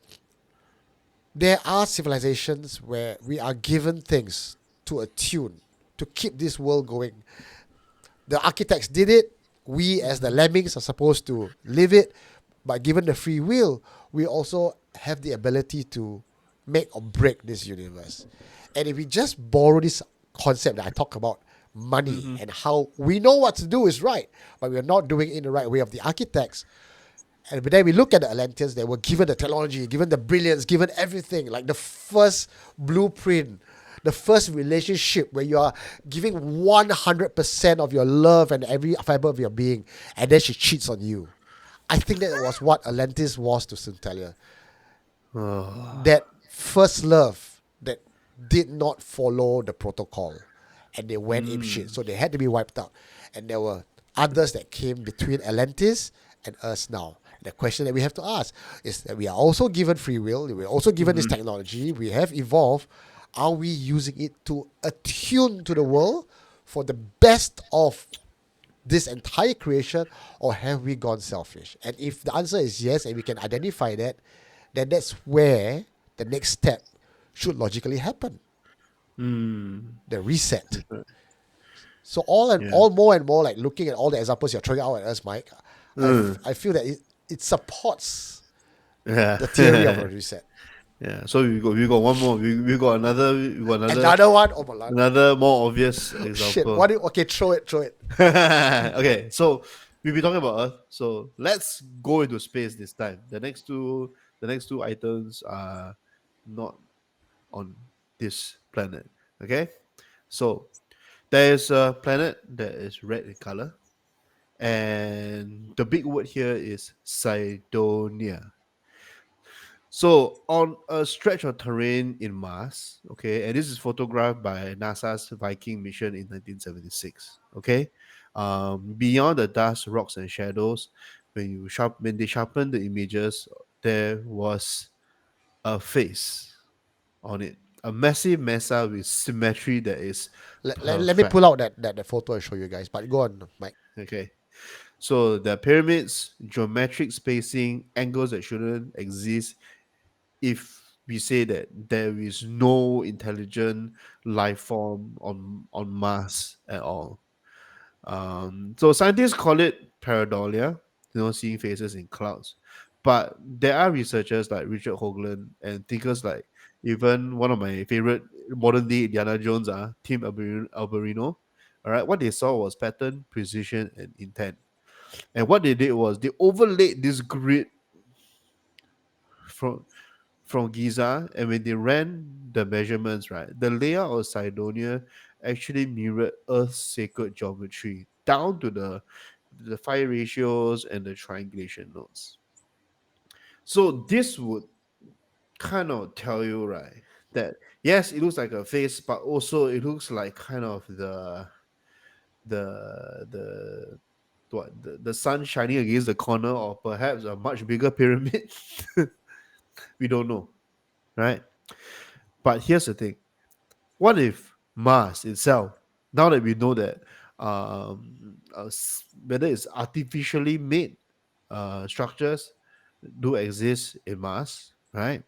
there are civilizations where we are given things to attune, to keep this world going. The architects did it. We, as the lemmings, are supposed to live it. But given the free will, we also have the ability to make or break this universe. And if we just borrow this concept that I talk about, money, and how we know what to do is right, but we're not doing it in the right way of the architects. And then we look at the Atlanteans, they were given the technology, given the brilliance, given everything, like the first blueprint, the first relationship where you are giving 100% of your love and every fiber of your being, and then she cheats on you. I think that was what Atlantis was to Syntalia. That first love that did not follow the protocol, and they went ape shit, so they had to be wiped out. And there were others that came between Atlantis and us now. The question that we have to ask is that we are also given free will, we're also given this technology, we have evolved. Are we using it to attune to the world for the best of this entire creation, or have we gone selfish? And if the answer is yes, and we can identify that, then that's where the next step should logically happen. The reset. So all more and more, like looking at all the examples you're throwing out at us, Mike, I feel that it supports Yeah. the theory of a reset. Yeah. So we got one more. We got Another one, oh my lord. another more obvious Shit. example. Okay, throw it. Okay, so we'll be talking about Earth. So let's go into space this time. The next two items are not on this planet. Okay, so there is a planet that is red in color, and the big word here is Cydonia. So on a stretch of terrain in Mars, okay, and this is photographed by NASA's Viking mission in 1976. Okay, beyond the dust, rocks, and shadows, when they sharpened the images, there was a face on it, a massive mesa with symmetry that is Let me perfect. pull out that photo and show you guys. But go on, Mike. Okay, so the pyramids, geometric spacing, angles that shouldn't exist, if we say that there is no intelligent life form on Mars at all. So scientists call it pareidolia, seeing faces in clouds. But there are researchers like Richard Hoagland and thinkers like even one of my favorite modern day Indiana Jones, Tim Alberino. All right, what they saw was pattern, precision, and intent. And what they did was they overlaid this grid from Giza, and when they ran the measurements, right, the layout of Cydonia actually mirrored Earth's sacred geometry down to the phi ratios and the triangulation nodes. So this would kind of tell you, right, that yes, it looks like a face, but also it looks like kind of the the sun shining against the corner, or perhaps a much bigger pyramid. We don't know, right? But here's the thing: what if Mars itself, now that we know that whether it's artificially made structures do exist in Mars, right?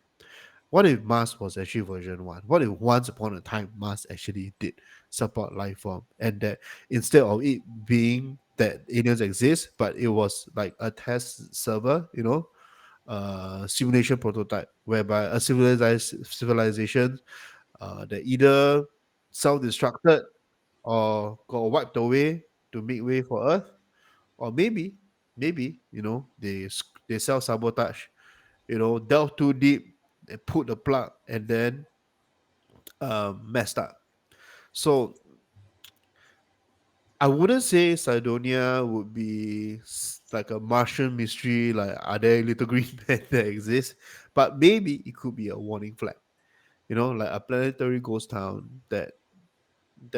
What if Mars was actually version 1? What if once upon a time Mars actually did support life form, and that instead of it being that aliens exist, but it was like a test server, simulation prototype whereby a civilization that either self-destructed or got wiped away to make way for Earth, or maybe they self-sabotage, delve too deep, they put the plug, and then messed up. So I wouldn't say Cydonia would be like a Martian mystery, like are there little green men that exist? But maybe it could be a warning flag, like a planetary ghost town that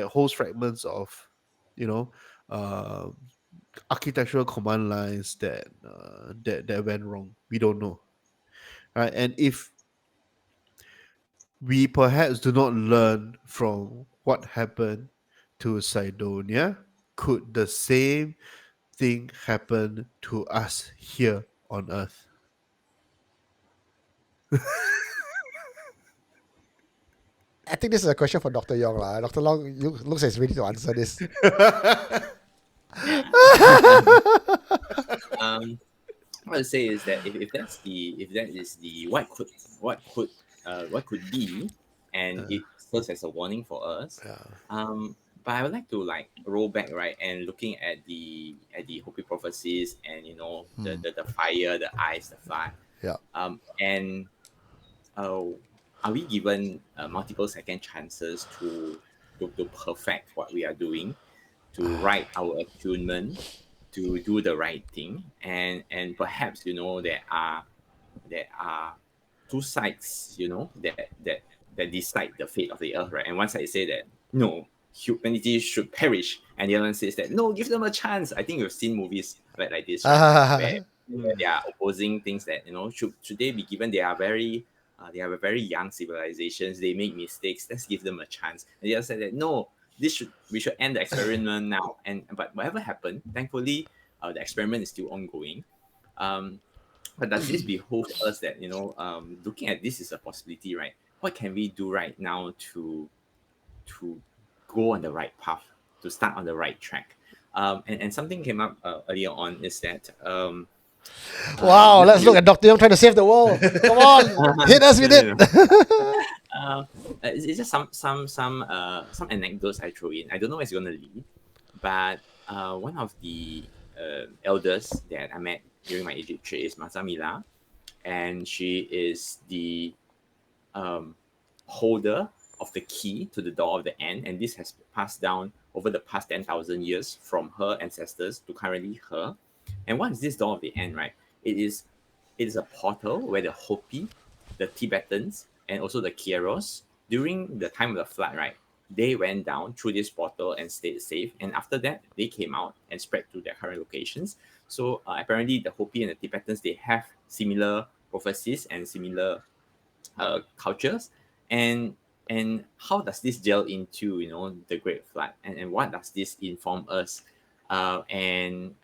holds fragments of, you know, uh, architectural command lines that went wrong. We don't know, right? And if we perhaps do not learn from what happened to Cydonia, could the same thing happen to us here on Earth? I think this is a question for Dr. Yong. Dr. Long looks like he's ready to answer this. Yeah. What I say is that if that is the what could be, and it serves as a warning for us. But I would like to like roll back, right, and looking at the Hopi prophecies, and the fire, the ice, the flood. Yeah. And are we given multiple second chances to perfect what we are doing, to write our attunement, to do the right thing, and perhaps there are two sides, that decide the fate of the earth, right? And one side say that no, humanity should perish, and the other one says that no, give them a chance. I think we've seen movies like this, right? Where they are opposing things that should they be given. They are very young civilizations. They make mistakes. Let's give them a chance. And the other side that no, we should end the experiment now. But whatever happened, thankfully, the experiment is still ongoing. But does this behoove us that looking at this is a possibility, right? What can we do right now to go on the right path, to start on the right track? And something came up earlier on is that Wow, let's look at Dr. Yong trying to save the world. Come on, hit us with it. It's just some anecdotes I throw in. I don't know where it's gonna lead, but one of the elders that I met during my Egypt trip is Mazamila, and she is the holder of the key to the door of the end, and this has passed down over the past 10,000 years from her ancestors to currently her. And what is this door of the end, right? It is a portal where the Hopi, the Tibetans, and also the Kieros, during the time of the flood, right, they went down through this portal and stayed safe. And after that, they came out and spread to their current locations. So apparently the Hopi and the Tibetans, they have similar prophecies and similar cultures. And how does this gel into the Great Flood, and what does this inform us? And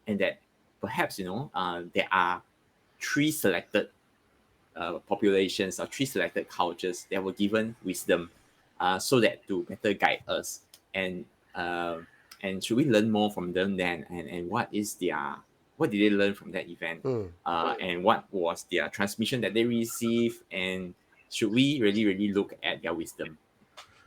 that perhaps there are three selected populations or three selected cultures that were given wisdom, so that to better guide us. And should we learn more from them then? And what did they learn from that event? And what was their transmission that they received? And should we really look at their wisdom?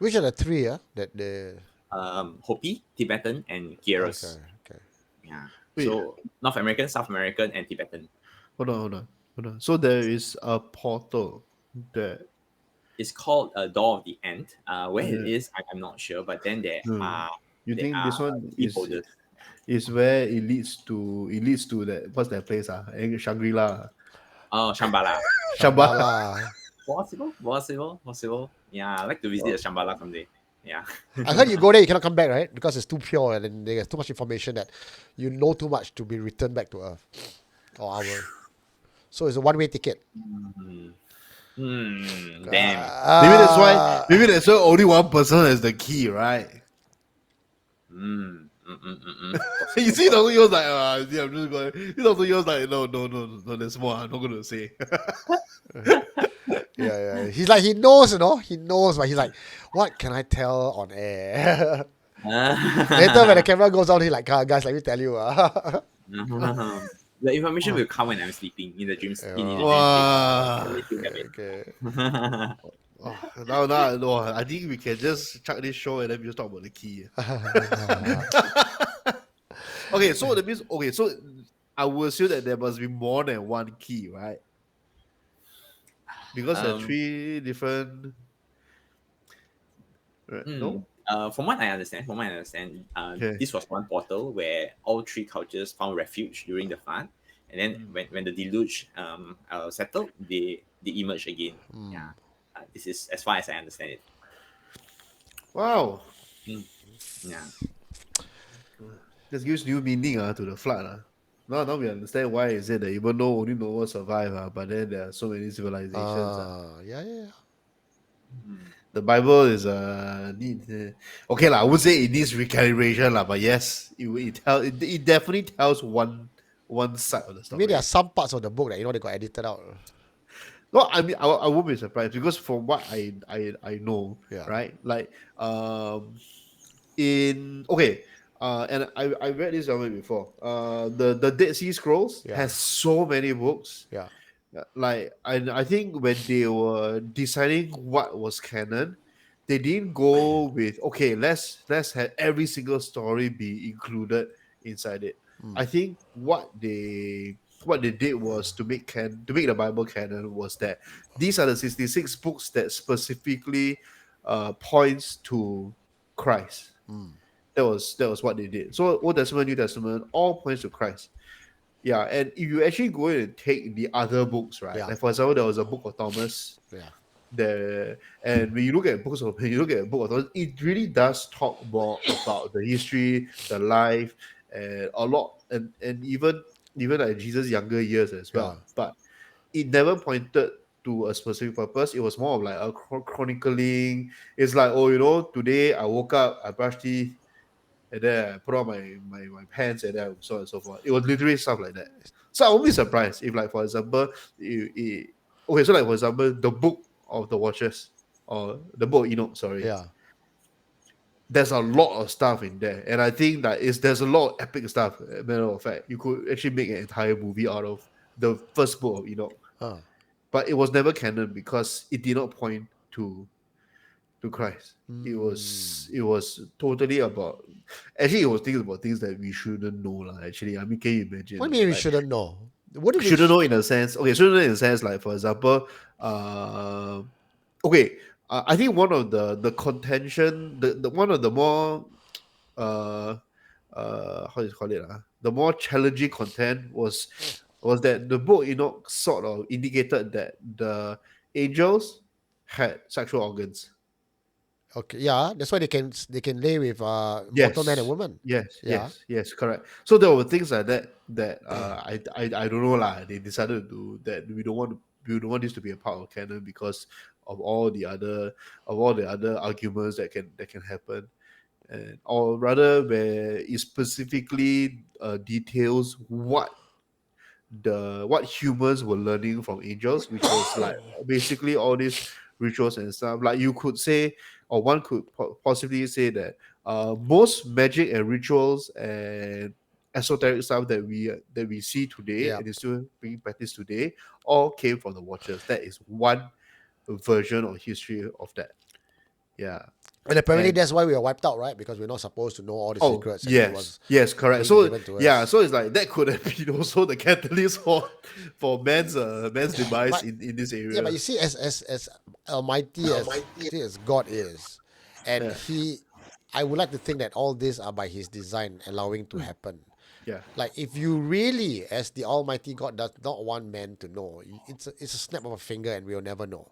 Which are the three that the Hopi, Tibetan, and Kieros. Okay. Yeah. Wait. So North American, South American, and Tibetan. Hold on. So there is a portal that It's called a Door of the End. Where it is, I'm not sure. But then there are. You think this one key holders. is where it leads to that, what's that place? Shangri-La. Oh, Shambhala. Shambhala. Possible. Yeah, I'd like to visit the Shambhala someday. Yeah. I heard you go there, you cannot come back, right? Because it's too pure, and then there's too much information that you know too much to be returned back to Earth or our. So it's a one-way ticket. Damn. Maybe that's why only one person has the key, right? You see, Dr. Yo's like, I'm just going. Dr. Yo's like, no, there's more. I'm not going to say. Yeah. He's like, he knows, he knows, but he's like, what can I tell on air? Later, when the camera goes on, he's like, guys, let me tell you. The information will come when I'm sleeping in the dreams in the dream state. Wow. Let you have Okay. it. Oh, now, no, I think we can just chuck this show and then we just talk about the key. Okay, so that means so I will assume that there must be more than one key, right? Because there are three different. Right? No. From what I understand, Okay. this was one portal where all three cultures found refuge during the flood, and then when the deluge settled, they emerged again. Yeah, this is as far as I understand it. Wow. Yeah. This gives new meaning to the flood. Now we understand why is it that even though only Noah survived, but then there are so many civilizations. Yeah. The Bible is okay lah. I would say it needs recalibration lah, but yes, it definitely tells one side of the I story. mean, there are some parts of the book that they got edited out. No, I mean I won't be surprised because from what I know, Yeah. right? Like in okay. And I read this somewhere before. The Dead Sea Scrolls has so many books. Yeah. Like I think when they were deciding what was canon, they didn't go with okay, let's have every single story be included inside it. I think what they did was to make the Bible canon was that these are the 66 books that specifically points to Christ. That was what they did. So Old Testament, New Testament, all points to Christ. Yeah, and if you actually go in and take the other books, right? Yeah. Like for example, there was a book of Thomas. Yeah. There, and when you look at book of Thomas, it really does talk more about the history, the life, and a lot, and even like Jesus' younger years as well. Yeah. But it never pointed to a specific purpose. It was more of like a chronicling. It's like, today I woke up, I brushed teeth, and then I put on my pants, and then so on and so forth. It was literally stuff like that. So I won't be surprised if, like, for example, okay, so like for example, the book of the Watchers or the book of Enoch, sorry. Yeah. There's a lot of stuff in there, and I think that there's a lot of epic stuff. Matter of fact, you could actually make an entire movie out of the first book of Enoch, but it was never canon because it did not point to Christ. It was totally about. Actually, it was things about things that we shouldn't know, lah. Actually, I mean, can you imagine? What do you mean we shouldn't know? What do we Shouldn't know in a sense? Okay, shouldn't know in a sense, like for example, okay, I think one of the contention, the one of the more how do you call it? The more challenging content was that the book, sort of indicated that the angels had sexual organs. Okay, yeah, that's why they can lay with mortal man and woman. Yes, Yeah. yes, correct. So there were things like that I don't know lah. They decided to do that. We don't want this to be a part of canon because of all the other arguments that can happen, and or rather where it specifically details what humans were learning from angels, which was like basically all these rituals and stuff. Like you could say, or one could possibly say that most magic and rituals and esoteric stuff that we see today Yeah. and is still being practiced today all came from the Watchers. That is one version or history of that. Yeah. And apparently And- that's why we are wiped out, right? Because we're not supposed to know all the secrets. And it was yes, correct. being So given to yeah, us. so it's like that could have been also the catalyst for man's demise But- in this area. Yeah, but you see, as almighty as God is, and I would like to think that all these are by His design, allowing to happen. yeah, Like if you really, as the Almighty God, does not want man to know, it's a snap of a finger, and we'll never know.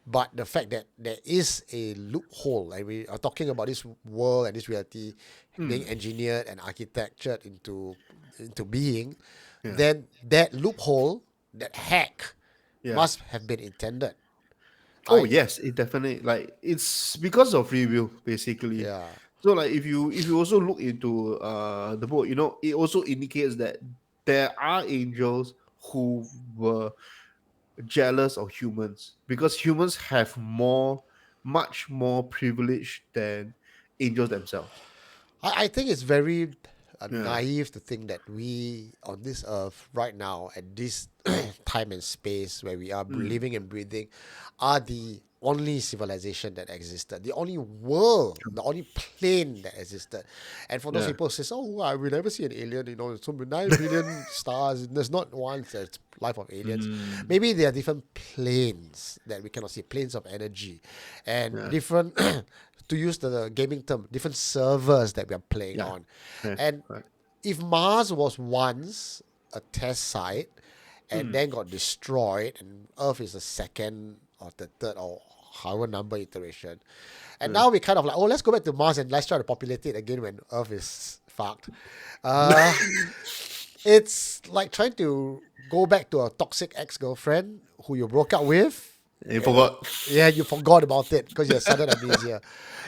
But the fact that there is a loophole, and we are talking about this world and this reality being engineered and architectured into being, then that loophole, that hack, must have been intended. Oh yes, it definitely, like, it's because of free will basically. Yeah. So like if you also look into the book, it also indicates that there are angels who were jealous of humans because humans have much more privilege than angels themselves. I think it's very Yeah. naive to think that we on this earth right now at this time and space where we are Mm. living and breathing are the only civilization that existed, the only world, the only plane that existed. And for those Yeah. people who says, "Oh, I will never see an alien," so 9 billion stars, there's not one that's life of aliens. Mm. Maybe there are different planes that we cannot see, planes of energy, and Yeah. different to use the gaming term, different servers that we are playing Yeah. on. Yeah. And Right. if Mars was once a test site and Mm. then got destroyed, and Earth is the second or the third or however number iteration, and Yeah. now we kind of like, oh, let's go back to Mars and let's try to populate it again when Earth is fucked. Uh, it's like trying to go back to a toxic ex-girlfriend who you broke up with. You forgot. Yeah, you forgot about it because you have sudden amnesia.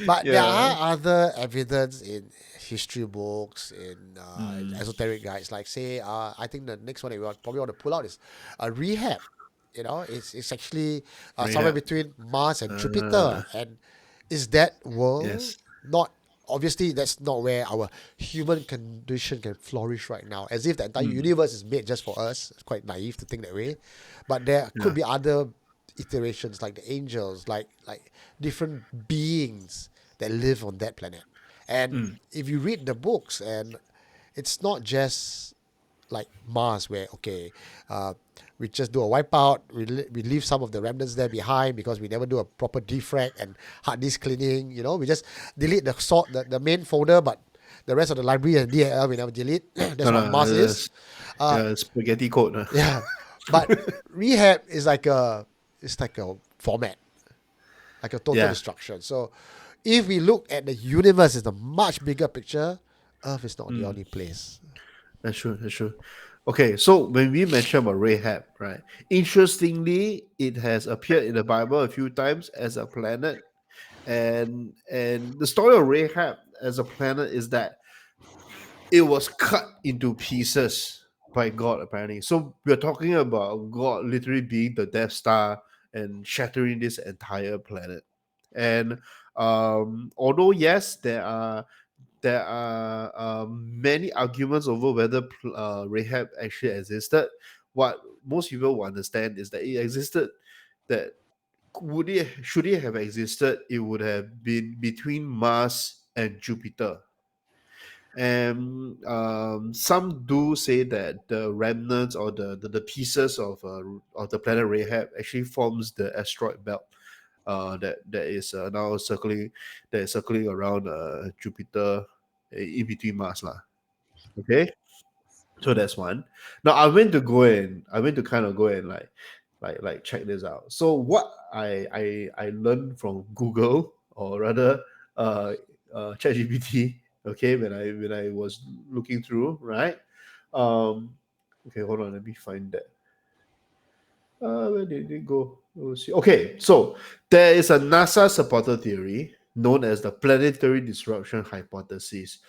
But there Yeah. are other evidence in history books, in Mm. esoteric guides. Like say, I think the next one that probably want to pull out is rehab. It's actually somewhere Rehab. between Mars and Uh, Jupiter. And is that world yes. not obviously that's not where our human condition can flourish right now? As if the entire Mm. universe is made just for us. It's quite naive to think that way. But there could Yeah. be other iterations like the angels, like different beings that live on that planet. And Mm. if you read the books, and it's not just like Mars, where okay, uh, we just do a wipeout, we leave some of the remnants there behind because we never do a proper defrag and hard disk cleaning. We just delete the main folder, but the rest of the library and DLL we never delete. That's No, what no. Mars is. Uh, Yeah, spaghetti code. yeah, but rehab is like a format, like a total Yeah. destruction. So if we look at the universe as a much bigger picture, Earth is not the Mm. only place. That's true. That's true. Okay, so when we mention about Rahab, right? Interestingly, it has appeared in the Bible a few times as a planet, and the story of Rahab as a planet is that it was cut into pieces by God, apparently. So we're talking about God literally being the Death Star and shattering this entire planet. And although yes, there are many arguments over whether Rahab actually existed. What most people will understand is that it existed. That would it should it have existed? It would have been between Mars and Jupiter. And some do say that the remnants or the pieces of the planet Rahab actually forms the asteroid belt that is now circling around Jupiter in between Mars lah. Okay, so that's one. Now I went to kind of go and like check this out. So what I learned from Google, or rather ChatGPT, okay, when I was looking through, right? Um okay, hold on, let me find that. Where did it go? Let's see. Okay, so there is a NASA supported theory known as the planetary disruption hypothesis,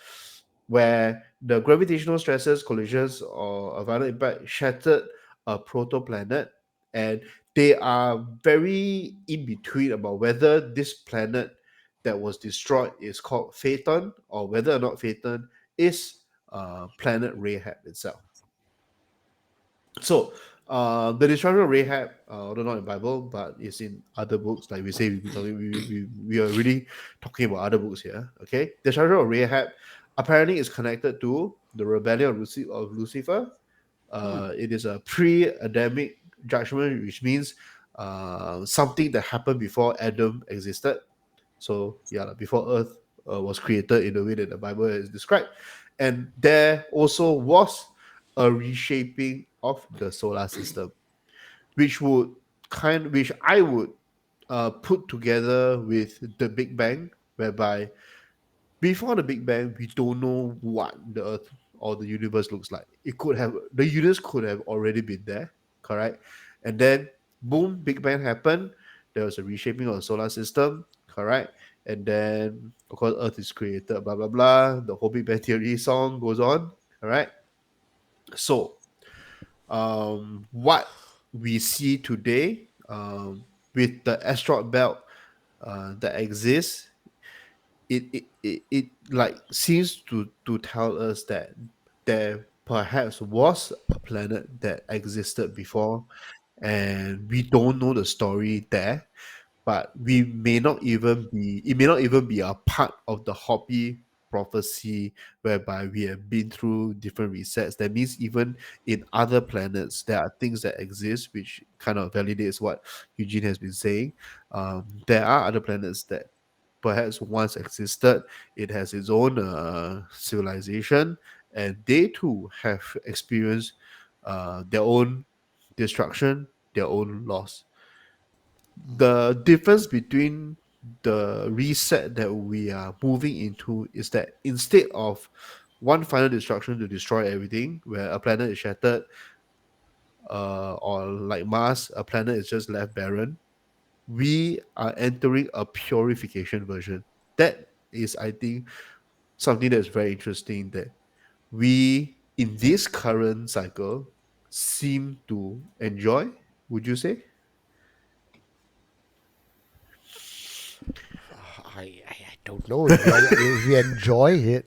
where the gravitational stresses, collisions, or a violent impact shattered a protoplanet, and they are very in between about whether this planet that was destroyed is called Phaeton, or whether or not Phaeton is planet Rahab itself. So, the destruction of Rahab, although not in Bible, but it's in other books. Like we say, we are really talking about other books here. Okay, the destruction of Rahab apparently is connected to the rebellion of Lucifer. It is a pre-Adamic judgment, which means something that happened before Adam existed. So yeah, like before Earth was created in the way that the Bible is described, and there also was a reshaping of the solar system, which I would put together with the Big Bang, whereby before the Big Bang we don't know what the Earth or the universe looks like. The universe could have already been there, correct? And then boom, Big Bang happened. There was a reshaping of the solar system, correct? And then of course Earth is created, blah blah blah. The whole Big Bang theory song goes on, all right? So what we see today, with the asteroid belt that exists, it like seems to tell us that there perhaps was a planet that existed before, and we don't know the story there, but we may not even be it may not even be a part of the Hopi prophecy, whereby we have been through different resets. That means even in other planets there are things that exist, which kind of validates what Eugene has been saying. There are other planets that perhaps once existed. It has its own civilization, and they too have experienced their own destruction, their own loss. The difference between the reset that we are moving into is that instead of one final destruction to destroy everything, where a planet is shattered, or like Mars, a planet is just left barren, we are entering a purification version. That is, I think, something that's very interesting, that we, in this current cycle, seem to enjoy. Would you say? I don't know if we enjoy it.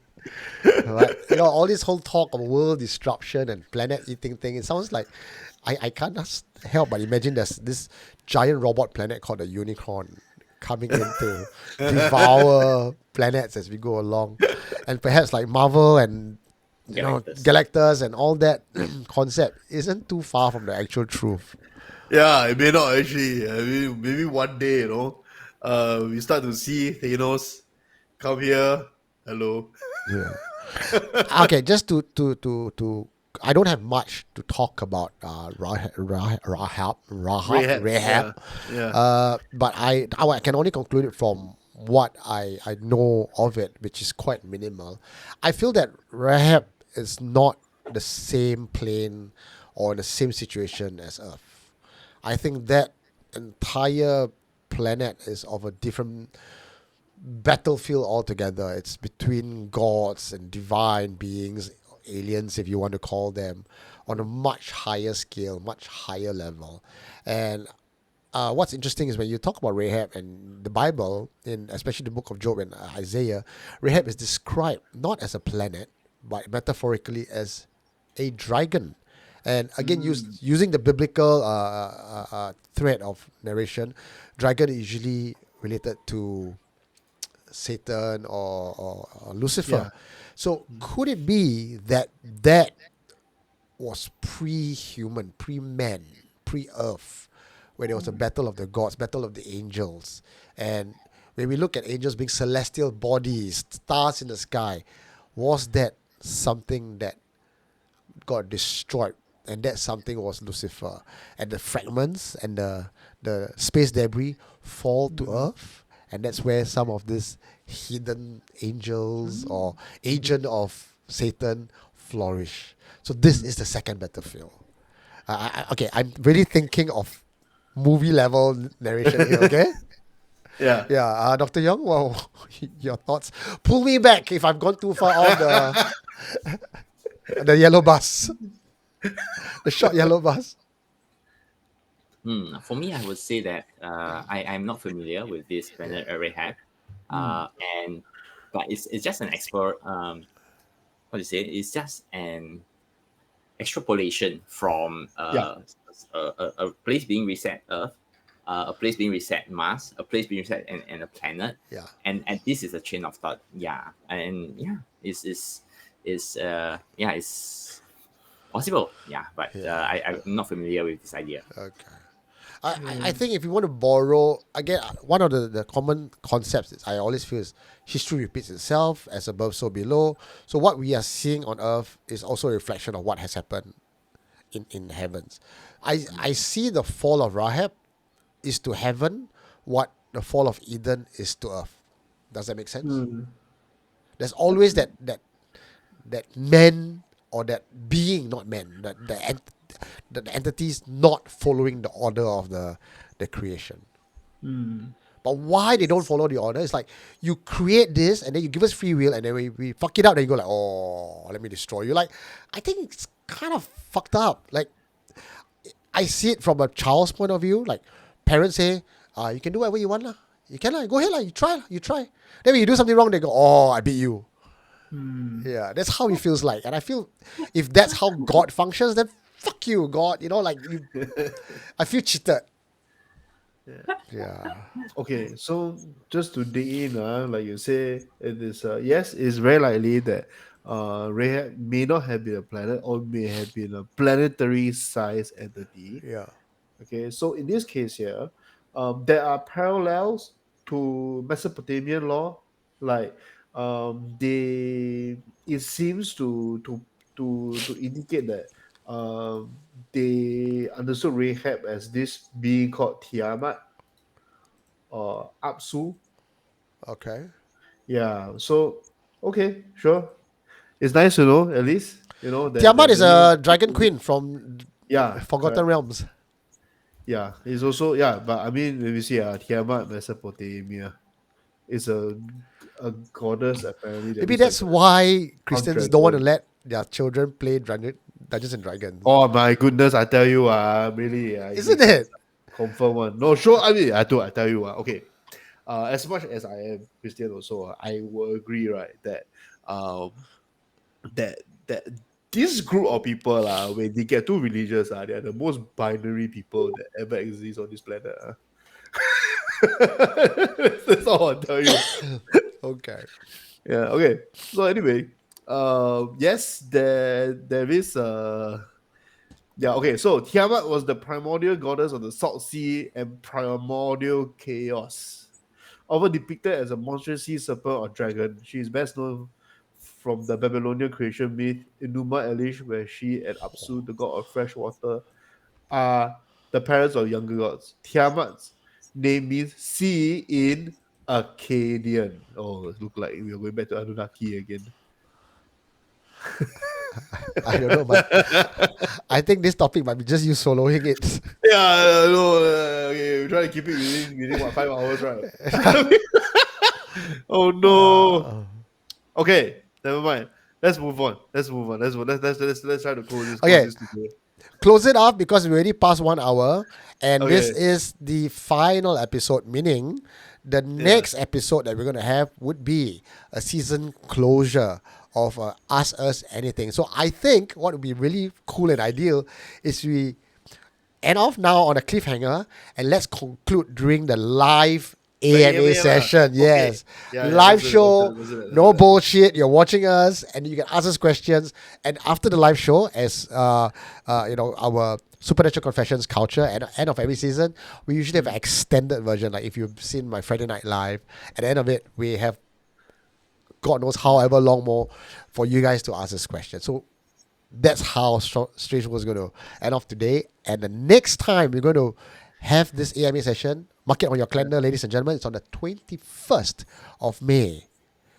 Right? All this whole talk of world disruption and planet eating thing, it sounds like I can't help but imagine there's this giant robot planet called the unicorn coming in to devour planets as we go along. And perhaps like Marvel and Galactus. Galactus and all that concept isn't too far from the actual truth. Yeah, it may not actually. I mean, maybe one day, we start to see Thanos come here. Hello. Yeah. Okay, just to I don't have much to talk about Rahab. Yeah. Rahab. Yeah. But I can only conclude it from what I know of it, which is quite minimal. I feel that Rahab is not the same plane or the same situation as Earth. I think that entire planet is of a different battlefield altogether. It's between gods and divine beings, aliens, if you want to call them, on a much higher scale, much higher level. And what's interesting is when you talk about Rahab and the Bible, in especially the book of Job and Isaiah, Rahab is described not as a planet, but metaphorically as a dragon. And again, using the biblical thread of narration, dragon is usually related to Satan or Lucifer. Yeah. So could it be that that was pre-human, pre-man, pre-earth, where there was a battle of the gods, battle of the angels, and when we look at angels being celestial bodies, stars in the sky, was that something that got destroyed? And that something was Lucifer, and the fragments and the space debris fall to Earth, and that's where some of these hidden angels or agent of Satan flourish. So this is the second battlefield. Okay, I'm really thinking of movie level narration here. Okay, Yeah. yeah, Dr. Young, well, your thoughts. Pull me back if I've gone too far off the yellow bus, the short yellow bus. For me, I would say that I'm not familiar with this planet Rahab, and but it's just an explore. What do you say? It's just an extrapolation from Yeah. a place being reset Earth, a place being reset Mars, a place being reset and a planet, Yeah. and this is a chain of thought. Yeah, and yeah, it's possible. Yeah, but I'm not familiar with this idea. Okay. I think if you want to borrow, again, one of the common concepts is I always feel is history repeats itself, as above, so below. So what we are seeing on earth is also a reflection of what has happened in heavens. I see the fall of Rahab is to heaven what the fall of Eden is to earth. Does that make sense? There's always that man or that being, not man, the entities not following the order of the creation. But why they don't follow the order? It's like you create this and then you give us free will and then we fuck it up. Then you go like, oh, let me destroy you. Like, I think it's kind of fucked up. Like, I see it from a child's point of view. Like parents say, you can do whatever you want lah. You can lah. Go ahead lah. You try lah. You try. Then when you do something wrong, they go, oh, I beat you. Yeah, that's how it feels like. And I feel if that's how God functions, then fuck you, God. You know, like I feel cheated. Yeah. Okay, so just to dig in, like you say, it is yes, it's very likely that Rahab may not have been a planet or may have been a planetary size entity. Yeah. Okay, so in this case here, there are parallels to Mesopotamian law, like they it seems to indicate that they understood Rahab as this being called Tiamat or Apsu. Okay. Yeah, so okay, sure. It's nice to know at least, that Tiamat is really- a dragon queen from yeah, Forgotten correct. Realms. Yeah, it's also but I mean when we see Tiamat Mesopotamia is a goddess apparently. Maybe is that's like why Christians don't want to dragon. let their children play Dungeons and Dragons. Oh my goodness, I tell you, really, Isn't it? confirm one? No, sure. I mean, I tell you, okay. As much as I am Christian, also, I will agree, right, that that this group of people, when they get too religious, they are the most binary people that ever exist on this planet. That's all I'll tell you. Okay. Yeah. Okay. So anyway, yes, there is yeah. Okay. So Tiamat was the primordial goddess of the Salt Sea and primordial chaos. Often depicted as a monstrous sea serpent or dragon, she is best known from the Babylonian creation myth Enuma Elish, where she and Apsu, the god of fresh water, are the parents of younger gods. Tiamat's name means sea in Akkadian. Oh, it looks like we're going back to Anunnaki again. I don't know, but I think this topic might be just you soloing it. Yeah, no, okay, we try to keep it within what, 5 hours, right? Oh no. Okay, never mind. Let's move on. Let's try to close this. Okay. Close this today. Close it off because we already passed 1 hour, and this Okay. is the final episode, meaning the next episode that we're going to have would be a season closure of Ask Us Anything. So I think what would be really cool and ideal is we end off now on a cliffhanger and let's conclude during the live AMA AMA session. lah. Yes. Okay. Yeah, Live let's do it, show, let's do it. no bullshit. You're watching us and you can ask us questions. And after the live show, as our Supernatural Confessions culture at the end of every season, we usually have an extended version. Like if you've seen my Friday Night Live, at the end of it, we have God knows however long more for you guys to ask us questions. So that's how Strange was going to end off today. And the next time we're going to have this AMA session, mark it on your calendar, ladies and gentlemen. It's on the 21st of May,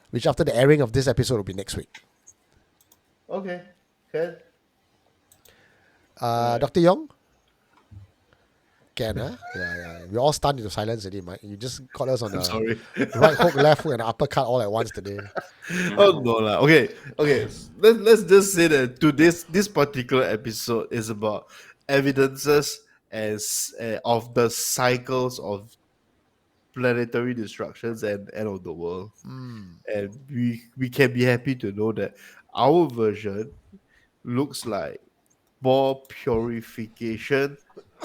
which after the airing of this episode will be next week. Okay. Okay. Dr. Yong? Can, huh? Yeah. We're all stunned into silence already, Mike. You just caught us on the Sorry. right hook, left hook, and uppercut all at once today. Oh no lah. Okay. Let's just say that this particular episode is about evidences of the cycles of planetary destructions and end of the world. And we can be happy to know that our version looks like more purification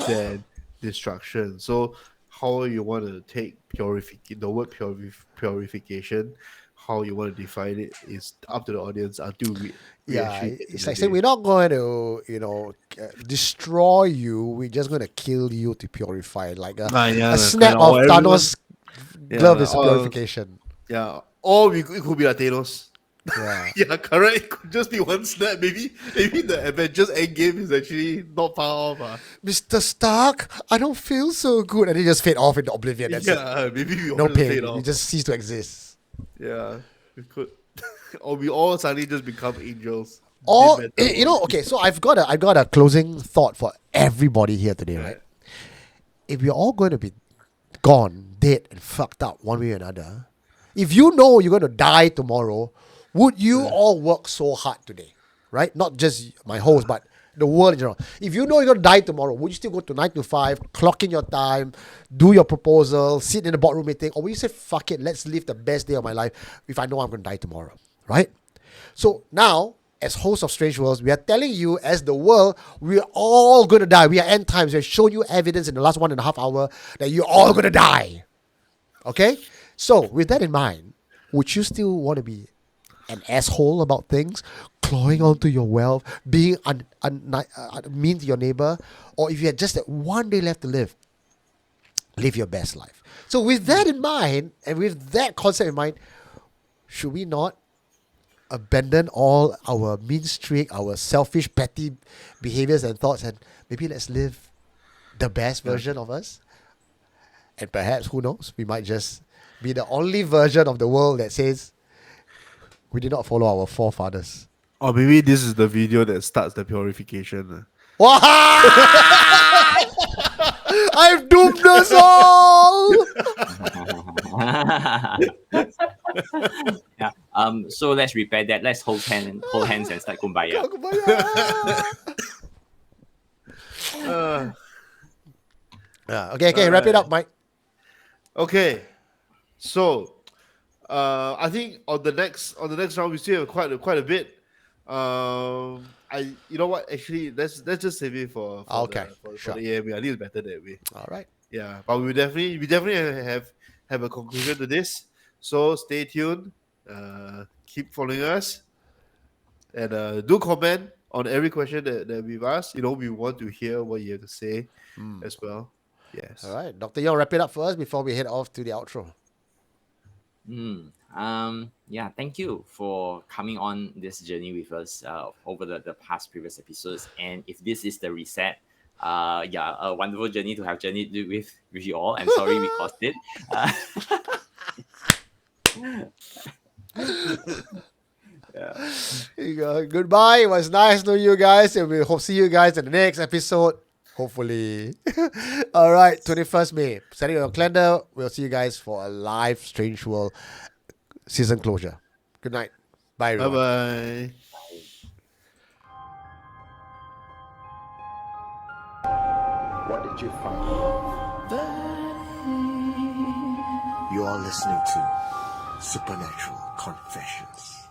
than destruction. So how you want to take the word purification, how you want to define it is up to the audience until we Yeah, actually get it's to like the saying day. we're not going to, destroy you. We're just going to kill you to purify. Like a snap of Thanos' glove is purification. Yeah, or it could be like Thanos. Yeah. Yeah, correct. It could just be one snap. Maybe the Avengers Endgame is actually not far off. Mr. Stark, I don't feel so good. And he just fade off into oblivion. That's it. Yeah, maybe we No all pain. fade You off. just cease to exist. Yeah, we could. Or we all suddenly just become angels. Or Didn't matter what. okay, so I've got a closing thought for everybody here today, right? If we're all going to be gone, dead, and fucked up one way or another, if you know you're going to die tomorrow, would you all work so hard today? Right? Not just my host, but The world in general. If you know you're gonna die tomorrow, would you still go to 9 to 5, clock in your time, do your proposal, sit in the boardroom meeting, or will you say, fuck it, let's live the best day of my life if I know I'm gonna die tomorrow, right? So now, as hosts of Strange Worlds, we are telling you, as the world, we're all gonna die. We are end times. We've shown you evidence in the last 1.5 hours that you're all gonna die. Okay? So, with that in mind, would you still want to be an asshole about things, clawing onto your wealth, being mean to your neighbor, or if you had just that one day left to live your best life? So, with that in mind, and with that concept in mind, should we not abandon all our mean streak, our selfish, petty behaviors and thoughts, and maybe let's live the best version of us? And perhaps, who knows, we might just be the only version of the world that says we did not follow our forefathers. Or maybe this is the video that starts the purification. Wow! I've doomed us all! Yeah. So let's repair that. Let's hold hands and start kumbaya. Okay, wrap it up, Mike. Okay, so I think on the next round we still have quite a bit. You know what? Actually, let's just save it for Sure. the AMA. I think it's better that way. All right. Yeah, but we definitely have a conclusion to this. So stay tuned. Keep following us, and do comment on every question that we've asked. You know, we want to hear what you have to say as well. Yes. All right. Dr. Yong, wrap it up for us before we head off to the outro. Yeah, thank you for coming on this journey with us over the past previous episodes. And if this is the reset, a wonderful journey to have journeyed with you all. I'm sorry we caused it. There you go. Goodbye. It was nice knowing you guys, and we hope see you guys in the next episode. Hopefully. All right, 21st May. Setting your calendar. We'll see you guys for a live Strange World season closure. Good night. Bye, everyone. Bye-bye. What did you find? You are listening to Supernatural Confessions.